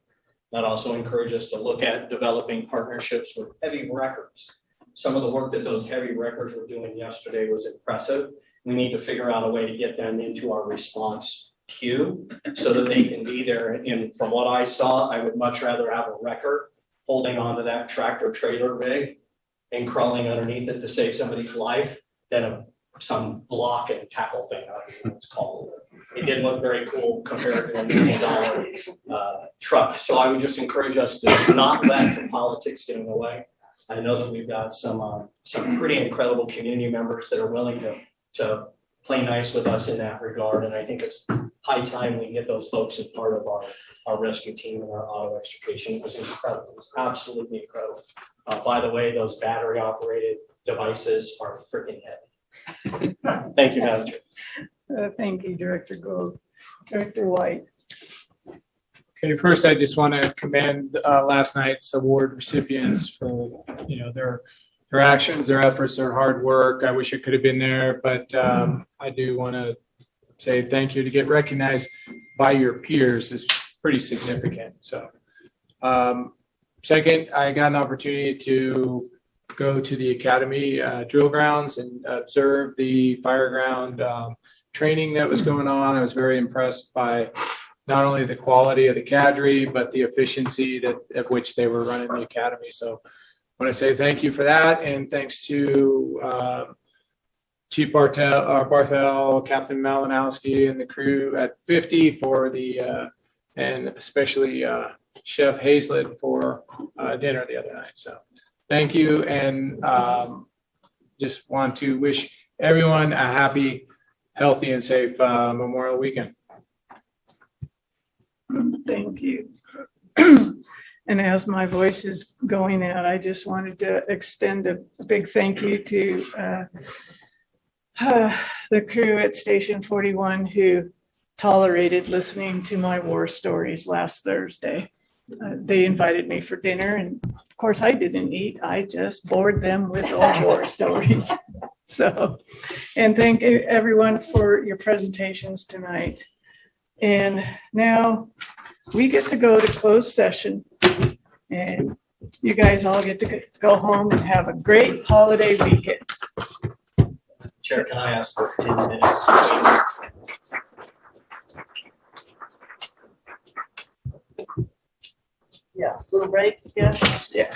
That also encourages us to look at developing partnerships with heavy wreckers. Some of the work that those heavy wreckers were doing yesterday was impressive. We need to figure out a way to get them into our response queue so that they can be there. And from what I saw, I would much rather have a wrecker holding onto that tractor trailer rig and crawling underneath it to save somebody's life than some block and tackle thing. I don't know what it's called. It didn't look very cool compared to a $1 million truck. So I would just encourage us to not let the politics get in the way. I know that we've got some pretty incredible community members that are willing to play nice with us in that regard. And I think it's high time we get those folks as part of our rescue team and our auto extrication. It was incredible. It was absolutely incredible. By the way, those battery operated devices are freaking heavy. Thank you, Madam Chair. Thank you, Director Gold. Director White. Okay, first, I just want to commend last night's award recipients for, their actions, their efforts, their hard work. I wish I could have been there, but I do want to say thank you. To get recognized by your peers is pretty significant. So, second, I got an opportunity to go to the academy drill grounds and observe the fire ground training that was going on. I was very impressed by not only the quality of the cadre, but the efficiency at which they were running the academy. So I want to say thank you for that. And thanks to Chief Barthel, Captain Malinowski, and the crew at 50 for and especially Chef Hazlett for dinner the other night. So thank you. And just want to wish everyone a happy, healthy, and safe Memorial Weekend. Thank you. And as my voice is going out, I just wanted to extend a big thank you to the crew at Station 41 who tolerated listening to my war stories last Thursday. They invited me for dinner, and of course I didn't eat. I just bored them with old war stories. So, and thank you everyone for your presentations tonight. And now we get to go to closed session, and you guys all get to go home and have a great holiday weekend. Chair, can I ask for 10 minutes? Yeah, little break, yeah. Yeah.